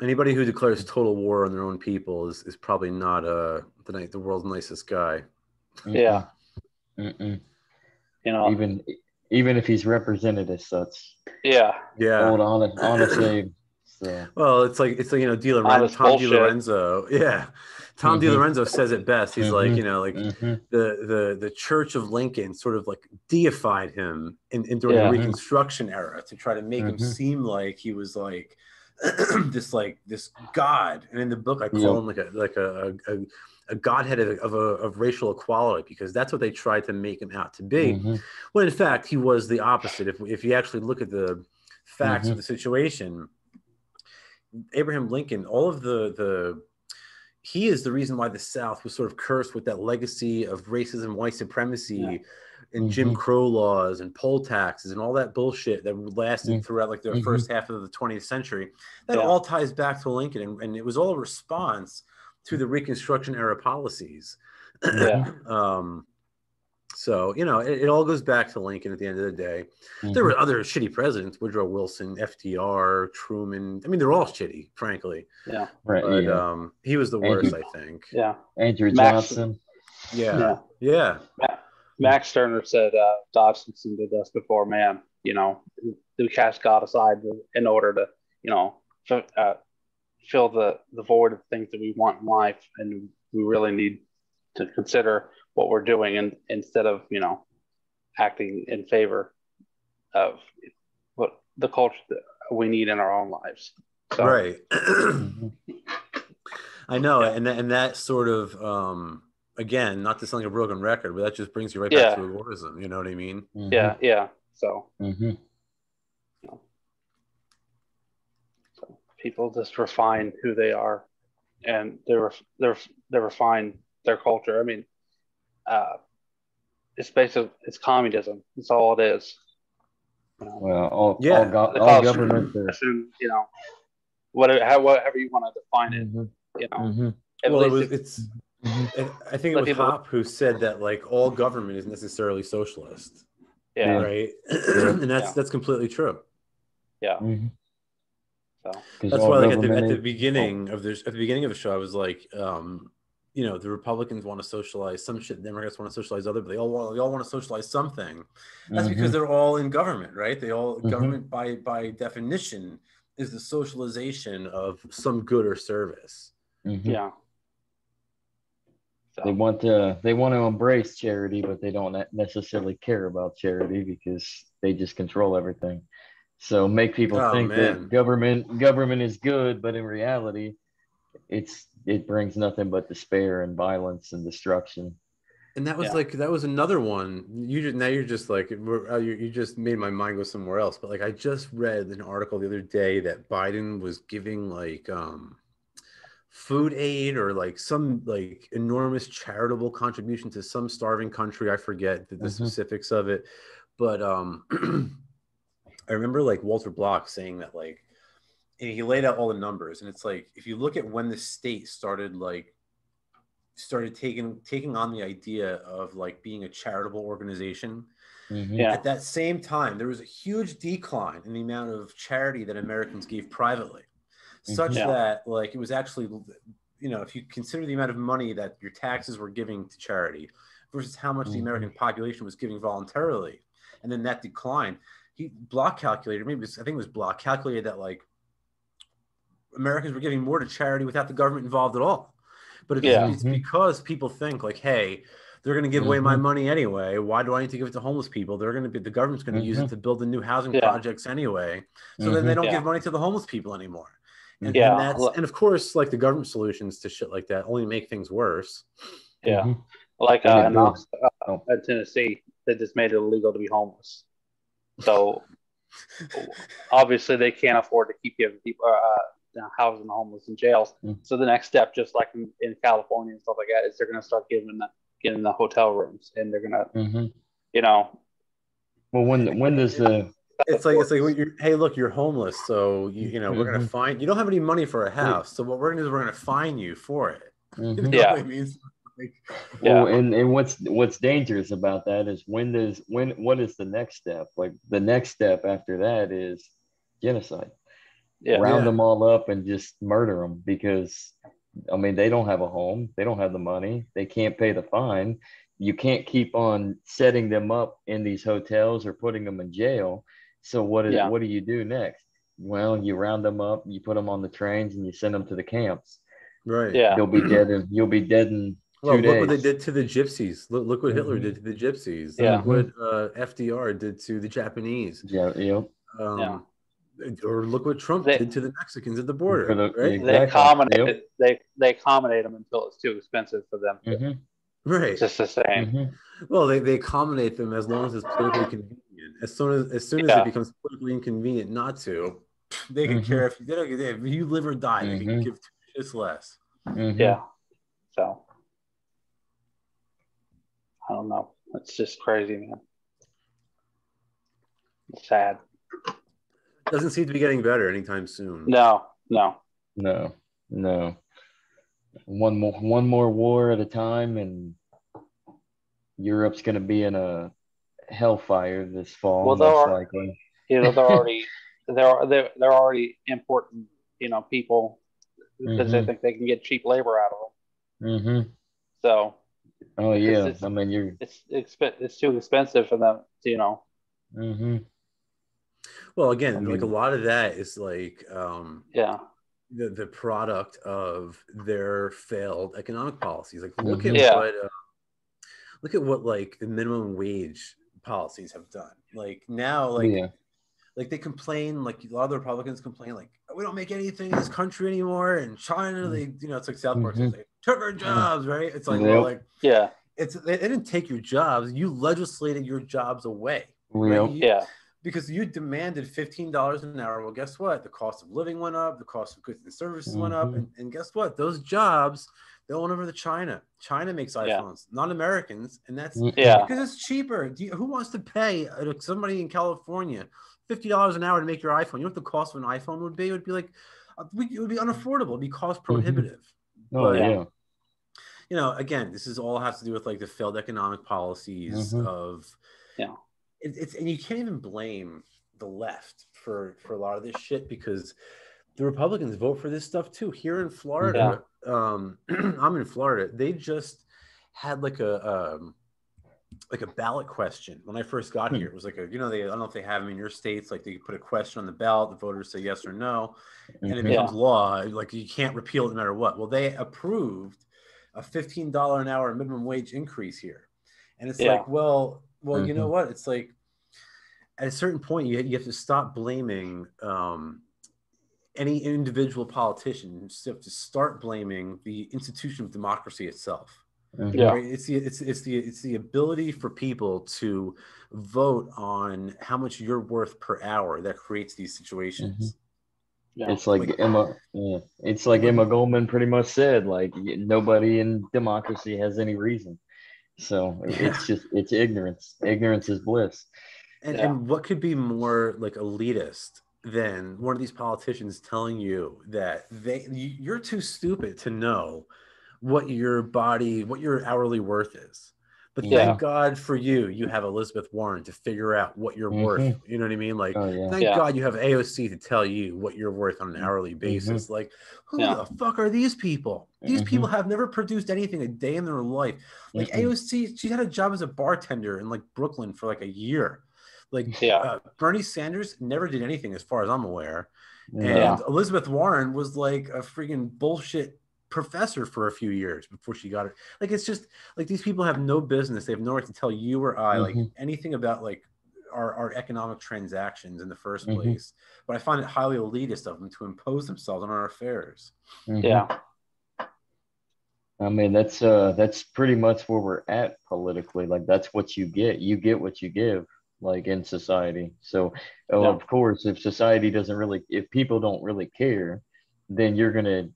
Anybody who declares total war on their own people is probably not the world's nicest guy. Yeah. You know, even if he's represented as such. Yeah. Old honest Abe. So. Well, it's like Tom DiLorenzo. Yeah. Tom DiLorenzo says it best. He's like, the Church of Lincoln sort of like deified him during the Reconstruction era to try to make him seem like he was like this god. And in the book, I call him like a godhead of racial equality, because that's what they tried to make him out to be. When in fact he was the opposite. If you actually look at the facts of the situation, Abraham Lincoln, he is the reason why the South was sort of cursed with that legacy of racism, white supremacy, and Jim Crow laws and poll taxes and all that bullshit that lasted throughout like the first half of the 20th century. That all ties back to Lincoln, and it was all a response to the Reconstruction era policies. So, it all goes back to Lincoln at the end of the day. There were other shitty presidents, Woodrow Wilson, FDR, Truman. I mean, they're all shitty, frankly. Yeah. Right. But he was the worst, I think. Yeah. Andrew Johnson. Yeah. Max Stirner said, Dodson did this before, man. We cast God aside in order to, fill the void of things that we want in life. And we really need to consider what we're doing, and instead of acting in favor of what the culture that we need in our own lives. So, right. I know, and that sort of again, not to sound like a broken record, but that just brings you right back to agorism. You know what I mean? Yeah. So, so people just refine who they are, and they refine their culture. I mean, it's it's communism. That's all it is. Well, all governments are, however you want to define it. I think it was Hop who said that like all government is necessarily socialist. Yeah. Right. And that's completely true. Yeah. So that's why, like at the beginning of the show, I was like, the Republicans want to socialize some shit, the Democrats want to socialize other, but they all want to socialize something. That's because they're all in government, right? Government by definition is the socialization of some good or service. Yeah. So. They want to embrace charity, but they don't necessarily care about charity because they just control everything. So make people think that government is good, but in reality, it brings nothing but despair and violence and destruction. And that was that was another one. You just made my mind go somewhere else. But like I just read an article the other day that Biden was giving like food aid or like some like enormous charitable contribution to some starving country. I forget the specifics of it, but I remember like Walter Block saying that like. And he laid out all the numbers, and it's like if you look at when the state started taking on the idea of like being a charitable organization, at that same time there was a huge decline in the amount of charity that Americans gave privately, such that like it was actually, if you consider the amount of money that your taxes were giving to charity versus how much the American population was giving voluntarily, and then that decline, Block calculated that like Americans were giving more to charity without the government involved at all. But it's because people think like, hey, they're going to give away my money anyway. Why do I need to give it to homeless people? The government's going to use it to build the new housing projects anyway. So then they don't give money to the homeless people anymore. And and of course, like the government solutions to shit like that only make things worse. Yeah. Like in Tennessee, they just made it illegal to be homeless. So obviously they can't afford to keep giving people housing the homeless in jails. So the next step, just like in California and stuff like that, is they're going to start getting the hotel rooms, and they're going to, Well, when does the It's like when you're, hey, look, you're homeless, so you know we're gonna find you don't have any money for a house, so what we're gonna do is we're gonna fine you for it. You know Yeah. what I mean? Like, Well, and what's dangerous about that is what is the next step? Like the next step after that is genocide. Yeah. Round them all up and just murder them because I mean they don't have a home, they don't have the money, they can't pay the fine. You can't keep on setting them up in these hotels or putting them in jail. So what do you do next? Well, you round them up, you put them on the trains, and you send them to the camps. right. Yeah. They'll be dead, and you'll be dead in Well, 2 look what they days. did to the gypsies. Look what Hitler did to the gypsies. Yeah. Look what FDR did to the Japanese. Yeah, yep. Or look what Trump did to the Mexicans at the border. Right? Exactly. They accommodate them until it's too expensive for them. Right. It's just the same. Well, they accommodate them as long as it's politically convenient. As soon as it becomes politically inconvenient not to, they can care if you live or die. They can give 2 shits less. Yeah. So I don't know. It's just crazy, man. It's sad. Doesn't seem to be getting better anytime soon. No. One more war at a time, and Europe's going to be in a hellfire this fall. Well, most likely. they're already importing, people because they think they can get cheap labor out of them. So. Oh yeah, I mean it's too expensive for them, Well, again, like a lot of that is like the product of their failed economic policies. Like look at what like the minimum wage policies have done. Like now, like they complain, like a lot of the Republicans complain, like we don't make anything in this country anymore. And China, it's like South Park, they took our jobs, right? It's like, well, like they didn't take your jobs, you legislated your jobs away, right? Because you demanded $15 an hour. Well, guess what? The cost of living went up, the cost of goods and services went up, and guess what? Those jobs, they went over to China. China makes iPhones, not Americans, and that's because it's cheaper. Who wants to pay somebody in California $50 an hour to make your iPhone? You know what the cost of an iPhone would be? It would be like, it would be unaffordable. It'd be cost prohibitive. Again, this is all has to do with like the failed economic policies of it's and you can't even blame the left for a lot of this shit because the Republicans vote for this stuff too. Here in Florida, I'm in Florida. They just had like a ballot question when I first got here. It was like I don't know if they have them in your states. Like they put a question on the ballot, the voters say yes or no, and it becomes law. Like you can't repeal it no matter what. Well, they approved a $15 an hour minimum wage increase here, and it's like, well, you know what? It's like at a certain point, you have to stop blaming any individual politician. You have to start blaming the institution of democracy itself. Right? It's the ability for people to vote on how much you're worth per hour that creates these situations. It's like Emma Goldman pretty much said, like nobody in democracy has any reason. So it's ignorance. Ignorance is bliss. And what could be more like elitist than one of these politicians telling you that you're too stupid to know what your hourly worth is. But thank God for you have Elizabeth Warren to figure out what you're worth. You know what I mean? Like, thank God you have AOC to tell you what you're worth on an hourly basis. Like, who the fuck are these people? These people have never produced anything a day in their life. Like AOC, she had a job as a bartender in like Brooklyn for like a year. Like Bernie Sanders never did anything as far as I'm aware. And Elizabeth Warren was like a freaking bullshit professor for a few years before she got it. Like it's just like these people have no business. They have no right to tell you or I like anything about like our economic transactions in the first place. But I find it highly elitist of them to impose themselves on our affairs. I mean that's pretty much where we're at politically. Like that's what you get. You get what you give. Like in society. So of course, if people don't really care, then you're gonna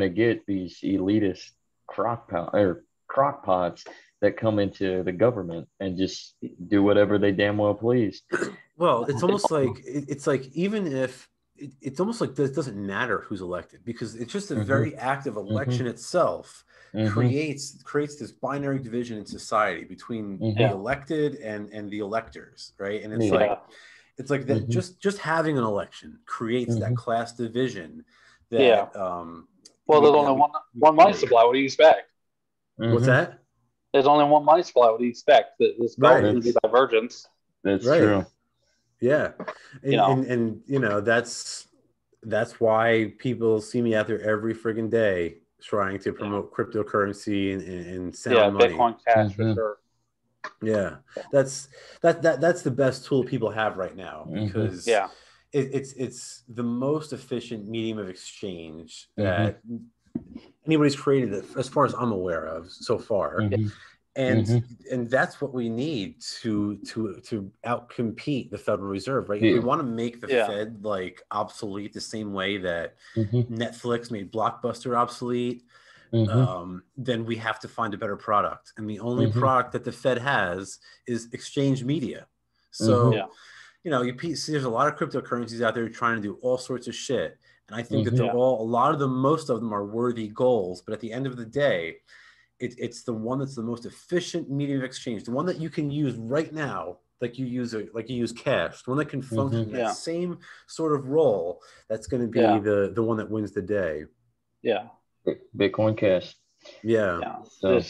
get these elitist crockpots that come into the government and just do whatever they damn well please. Well, it's almost like it's like even if it's almost like it doesn't matter who's elected, because it's just a very active election itself creates this binary division in society between the elected and the electors, right? And it's like that just having an election creates that class division that well, there's only one money supply. What do you expect? What's that? There's only one money supply. What do you expect? There's going to be divergence. That's true. Yeah, and you know that's why people see me out there every friggin' day trying to promote cryptocurrency and sound money. Bitcoin Cash for sure. Yeah, that's the best tool people have right now, because it's the most efficient medium of exchange that anybody's created, as far as I'm aware of so far. And that's what we need to outcompete the Federal Reserve, right? If we want to make the Fed like obsolete the same way that Netflix made Blockbuster obsolete, then we have to find a better product. And the only product that the Fed has is exchange media. So, you know, you see there's a lot of cryptocurrencies out there trying to do all sorts of shit. And I think that they're most of them are worthy goals. But at the end of the day, it's the one that's the most efficient medium of exchange, the one that you can use right now, like you use cash, the one that can function that same sort of role. That's going to be the one that wins the day. Yeah. Bitcoin Cash. Yeah. So,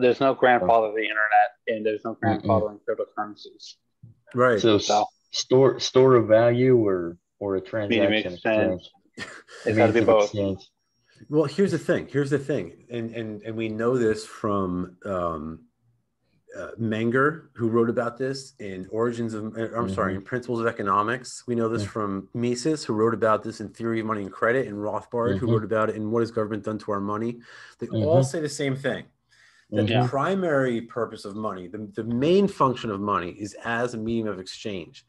there's no grandfather of the internet, and there's no grandfather in cryptocurrencies. Right. So store of value or a transaction exchange. It's got to be both. Exchange. Well, here's the thing, and we know this from Menger, who wrote about this in in Principles of Economics. We know this from Mises, who wrote about this in Theory of Money and Credit, and Rothbard, who wrote about it in What Has Government Done to Our Money. They all say the same thing, that the primary purpose of money, the main function of money, is as a medium of exchange.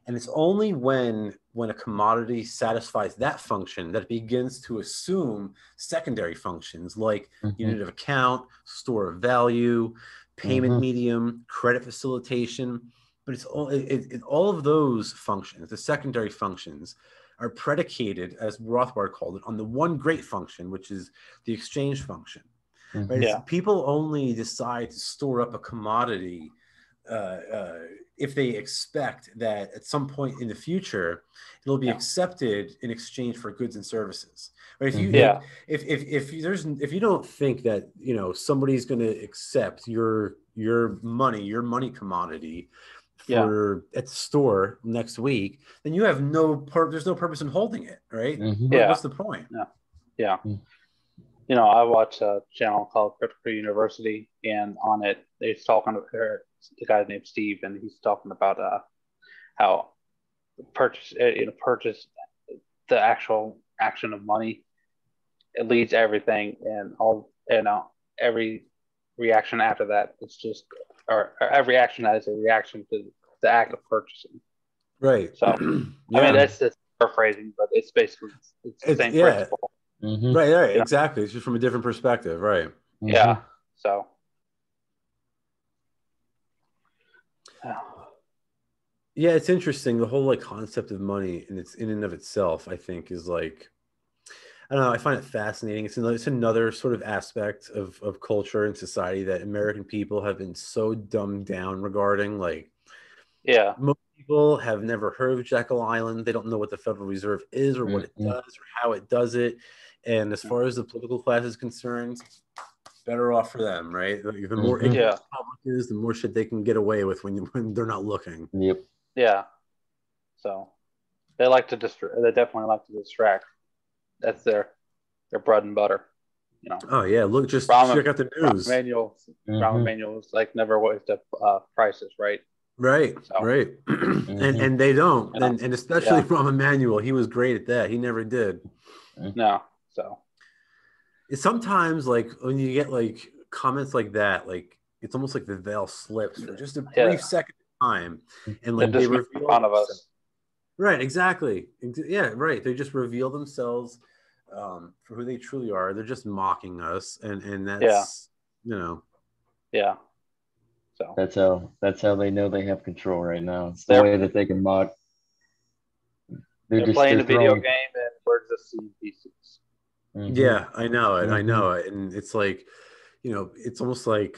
And it's only when a commodity satisfies that function that it begins to assume secondary functions like unit of account, store of value, payment medium, credit facilitation. But it's all of those functions, the secondary functions, are predicated, as Rothbard called it, on the one great function, which is the exchange function. Right? People only decide to store up a commodity if they expect that at some point in the future it'll be accepted in exchange for goods and services. Right? If you don't think that, you know, somebody's going to accept your money commodity for at the store next week, then you have there's no purpose in holding it, right? What's the point? You know, I watch a channel called Crypto University, and on it, they're talking to the guy named Steve, and he's talking about how purchase the actual action of money, it leads everything, and every reaction after that, it's just or every action is a reaction to the act of purchasing. Right. So, I mean, that's paraphrasing, but it's basically the same principle. Right, exactly. It's just from a different perspective, right? Yeah. So, yeah, it's interesting. The whole like concept of money, and it's in and of itself, I think, is like, I don't know. I find it fascinating. It's another sort of aspect of culture and society that American people have been so dumbed down regarding. Like, most people have never heard of Jekyll Island. They don't know what the Federal Reserve is, or what it does, or how it does it. And as far as the political class is concerned, better off for them, right? The more ignorant the public is, the more shit they can get away with when they're not looking. Yep. Yeah. So they like to They definitely like to distract. That's their bread and butter. You know. Oh yeah, look, just check out the news. Rahm Emanuel's like never waived up prices, right? Right, so. Right. And they don't, and especially Rahm Emanuel, he was great at that. He never did. No. So it's sometimes like when you get like comments like that, like it's almost like the veil slips for just a brief second of time, and like they reveal in front of us. Right, exactly. Yeah, right. They just reveal themselves for who they truly are. They're just mocking us, and that's you know. Yeah. So that's how they know they have control right now. It's the way that they can mock. They're playing a video game, and we're just seeing pieces. Mm-hmm. Yeah, I know it. Mm-hmm. I know it. And it's like, it's almost like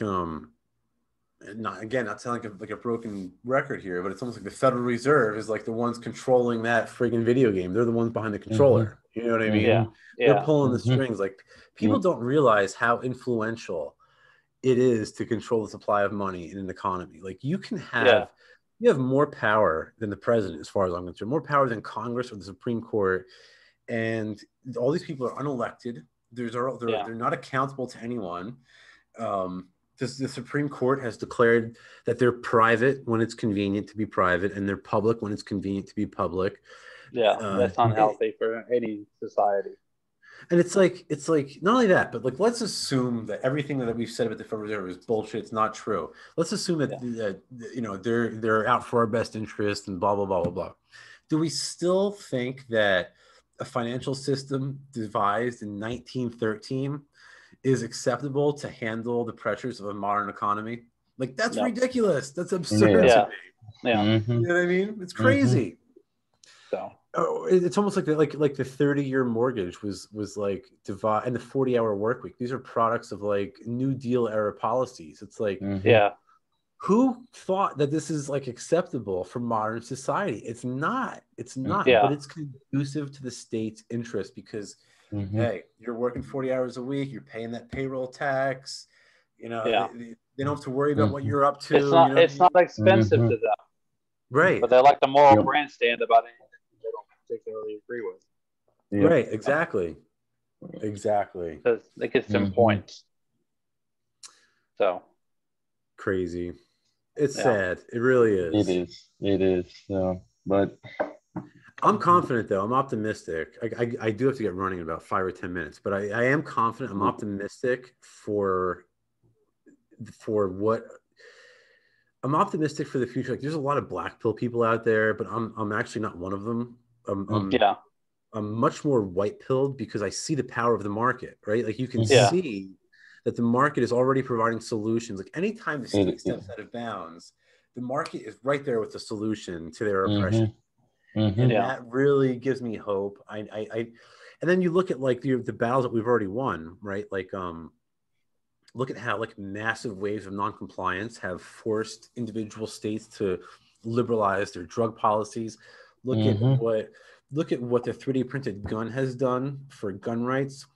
not sounding like a broken record here, but it's almost like the Federal Reserve is like the ones controlling that friggin' video game. They're the ones behind the controller. You know what I mean? Yeah. They're pulling the strings. Like, people don't realize how influential it is to control the supply of money in an economy. Like, you have more power than the president, as far as I'm concerned, more power than Congress or the Supreme Court. And all these people are unelected. They're not accountable to anyone. The Supreme Court has declared that they're private when it's convenient to be private, and they're public when it's convenient to be public. Yeah, that's unhealthy for any society. And it's like not only that, but like, let's assume that everything that we've said about the Federal Reserve is bullshit. It's not true. Let's assume that they're out for our best interest and blah blah blah blah blah. Do we still think that a financial system devised in 1913 is acceptable to handle the pressures of a modern economy? Like, that's ridiculous. That's absurd to me. Yeah. You know what I mean? It's crazy. So it's almost like the 30-year mortgage was like divide, and the 40-hour work week. These are products of like New Deal era policies. It's like, who thought that this is like acceptable for modern society? It's not, but it's conducive to the state's interest because hey, you're working 40 hours a week, you're paying that payroll tax, they don't have to worry about what you're up to. It's not expensive to them. Right. But they're like the moral grandstand about anything they don't particularly agree with. Right, exactly. Because it gets some points. So crazy. It's sad. It really is. It is. So, but I'm confident, though. I'm optimistic. I do have to get running in about 5 or 10 minutes, but I am confident. I'm optimistic for what. I'm optimistic for the future. Like, there's a lot of black pill people out there, but I'm actually not one of them. I'm much more white pilled because I see the power of the market, right? Like, you can see that the market is already providing solutions. Like, anytime the state steps out of bounds, the market is right there with the solution to their oppression. And that really gives me hope. And then you look at like the battles that we've already won, right? Like, look at how like massive waves of noncompliance have forced individual states to liberalize their drug policies. Look at what the 3D printed gun has done for gun rights.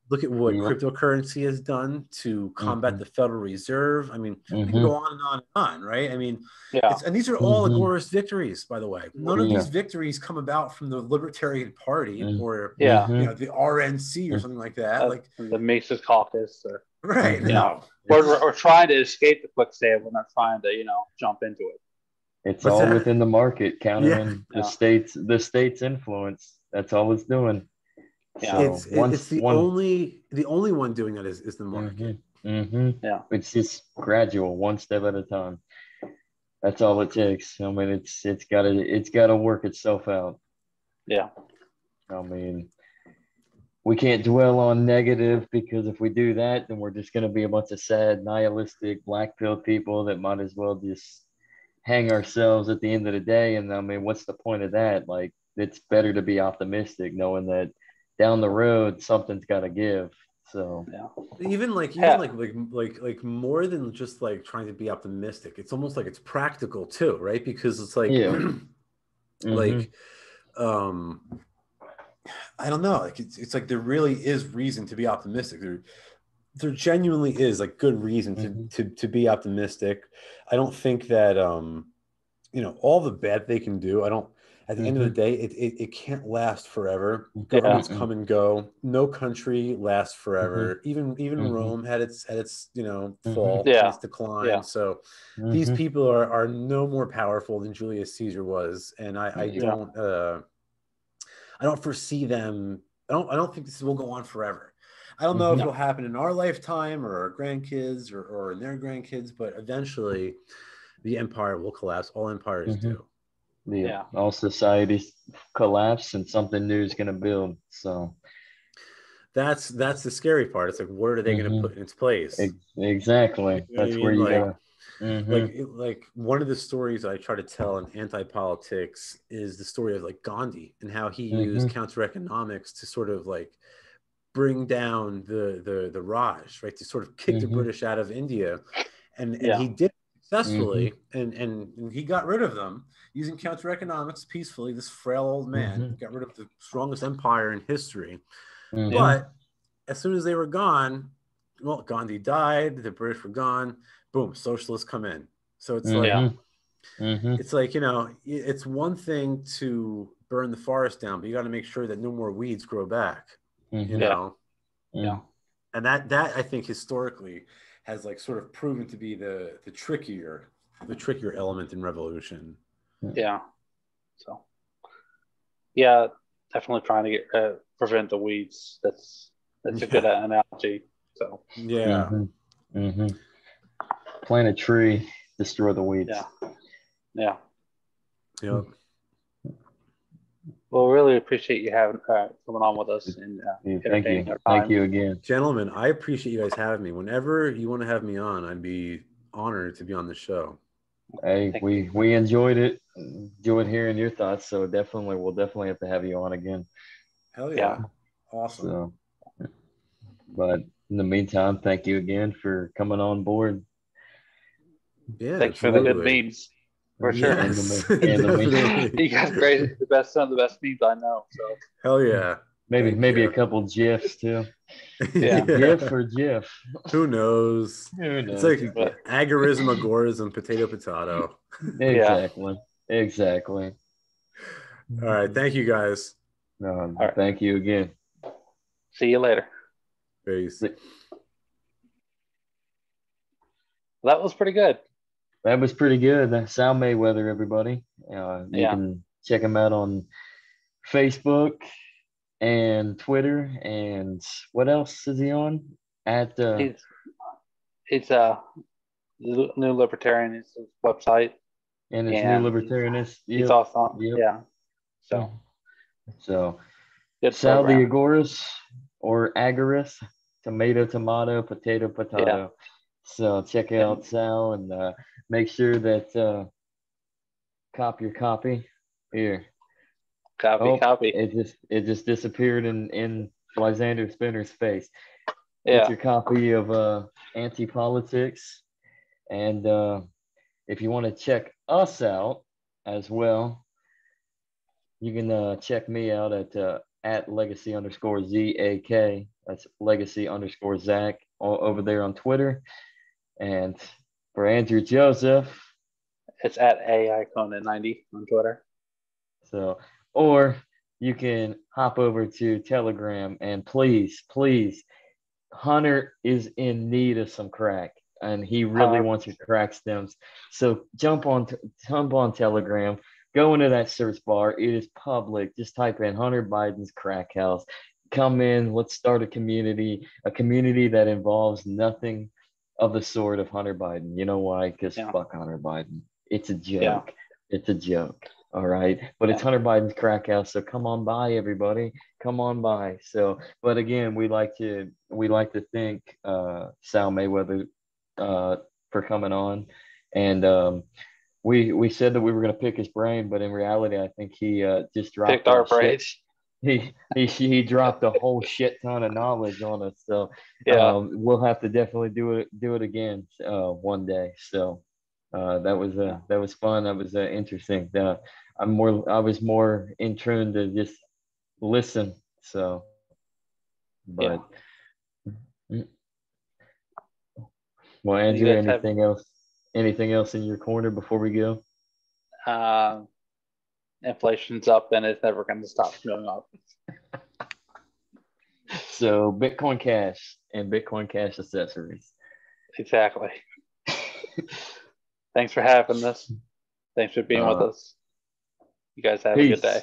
Look at what cryptocurrency has done to combat the Federal Reserve. I mean, we can go on and on and on, right? I mean, and these are all Agorist victories, by the way. None of these victories come about from the Libertarian Party or the RNC or something like that. Like the Mises Caucus. Right. No. We're trying to escape the quicksand. We're not trying to, jump into it. It's all within the market, countering the state's influence. That's all it's doing. Yeah, so it's the only one doing that is the market. Yeah, it's just gradual, one step at a time. That's all it takes. I mean, it's gotta work itself out. Yeah. I mean, we can't dwell on negative because if we do that, then we're just gonna be a bunch of sad, nihilistic, black pill people that might as well just hang ourselves at the end of the day. And I mean, what's the point of that? Like, it's better to be optimistic, knowing that down the road something's got to give. So even more than just like trying to be optimistic, it's almost like it's practical too, right? Because it's like like I don't know, like it's like there really is reason to be optimistic. There genuinely is like good reason to be optimistic. I don't think that all the bad they can do, at the end of the day, it can't last forever. Governments come and go. No country lasts forever. Even Rome had its fall, its decline. So these people are no more powerful than Julius Caesar was, and I don't foresee them. I don't think this will go on forever. I don't know if it'll happen in our lifetime or our grandkids or in their grandkids, but eventually the empire will collapse. All empires do. All societies collapse and something new is going to build. So that's the scary part. It's like, what are they going to put in its place? Exactly. You know That's where you gotta. Like one of the stories I try to tell in anti-politics is the story of like Gandhi and how he used counter economics to sort of like bring down the Raj, right? To sort of kick the British out of India. And he did it successfully, and he got rid of them using counter economics peacefully. This frail old man got rid of the strongest empire in history. But as soon as they were gone, well, Gandhi died, the British were gone, boom, socialists come in. So it's it's like, you know, it's one thing to burn the forest down, but you got to make sure that no more weeds grow back, you know? And that I think historically has like sort of proven to be the trickier element in revolution. Yeah. So yeah, definitely trying to get prevent the weeds. That's a good analogy. So plant a tree, destroy the weeds. Yeah. Yep. Well, really appreciate you having coming on with us and Thank you again, gentlemen. I appreciate you guys having me. Whenever you want to have me on, I'd be honored to be on the show. Hey, we enjoyed it. Enjoyed hearing your thoughts. So we'll definitely have to have you on again. Hell yeah. Awesome. So, but in the meantime, thank you again for coming on board. Yeah, thanks for the good memes. For sure. Yes, you got the best memes I know. So hell yeah. Maybe a couple GIFs too. Yeah. GIF or GIF? Who knows? It's like agorism, agorism, potato. Exactly. All right. Thank you guys. Thank you again. See you later. Peace. That was pretty good. That was pretty good. Sal Mayweather, everybody. You can check him out on Facebook and Twitter. And what else is he on? He's New Libertarian is his website. And it's New Libertarianist. He's also on, So Sal the Agorist or Agorist, tomato, potato. Yeah. So check out Sal and make sure that cop your copy here. Copy. It just disappeared in Lysander Spinner's face. Yeah. Get your copy of Anti-Politics, and if you want to check us out as well, you can check me out at legacy_ZAK. That's legacy_Zak over there on Twitter. And for Andrew Joseph, it's at AIConan90 on Twitter. So, or you can hop over to Telegram, and please, Hunter is in need of some crack, and he really wants your crack stems. So jump on Telegram. Go into that search bar. It is public. Just type in Hunter Biden's crack house. Come in. Let's start a community that involves nothing of the sort of Hunter Biden. You know why? Because fuck Hunter Biden. It's a joke. Yeah. It's a joke. All right. But it's Hunter Biden's crack house. So come on by, everybody. Come on by. So, but again, we like to thank Sal Mayweather for coming on. And we said that we were going to pick his brain, but in reality, I think he just dropped picked our brains. He dropped a whole shit ton of knowledge on us. So we'll have to definitely do it again one day. So that was fun. That was interesting. I was more in tune to just listen. So, but well, Andrew, anything else in your corner before we go? Inflation's up and it's never going to stop going up. So Bitcoin Cash and Bitcoin Cash accessories. Exactly. Thanks for having this. Thanks for being with us. You guys have a good day.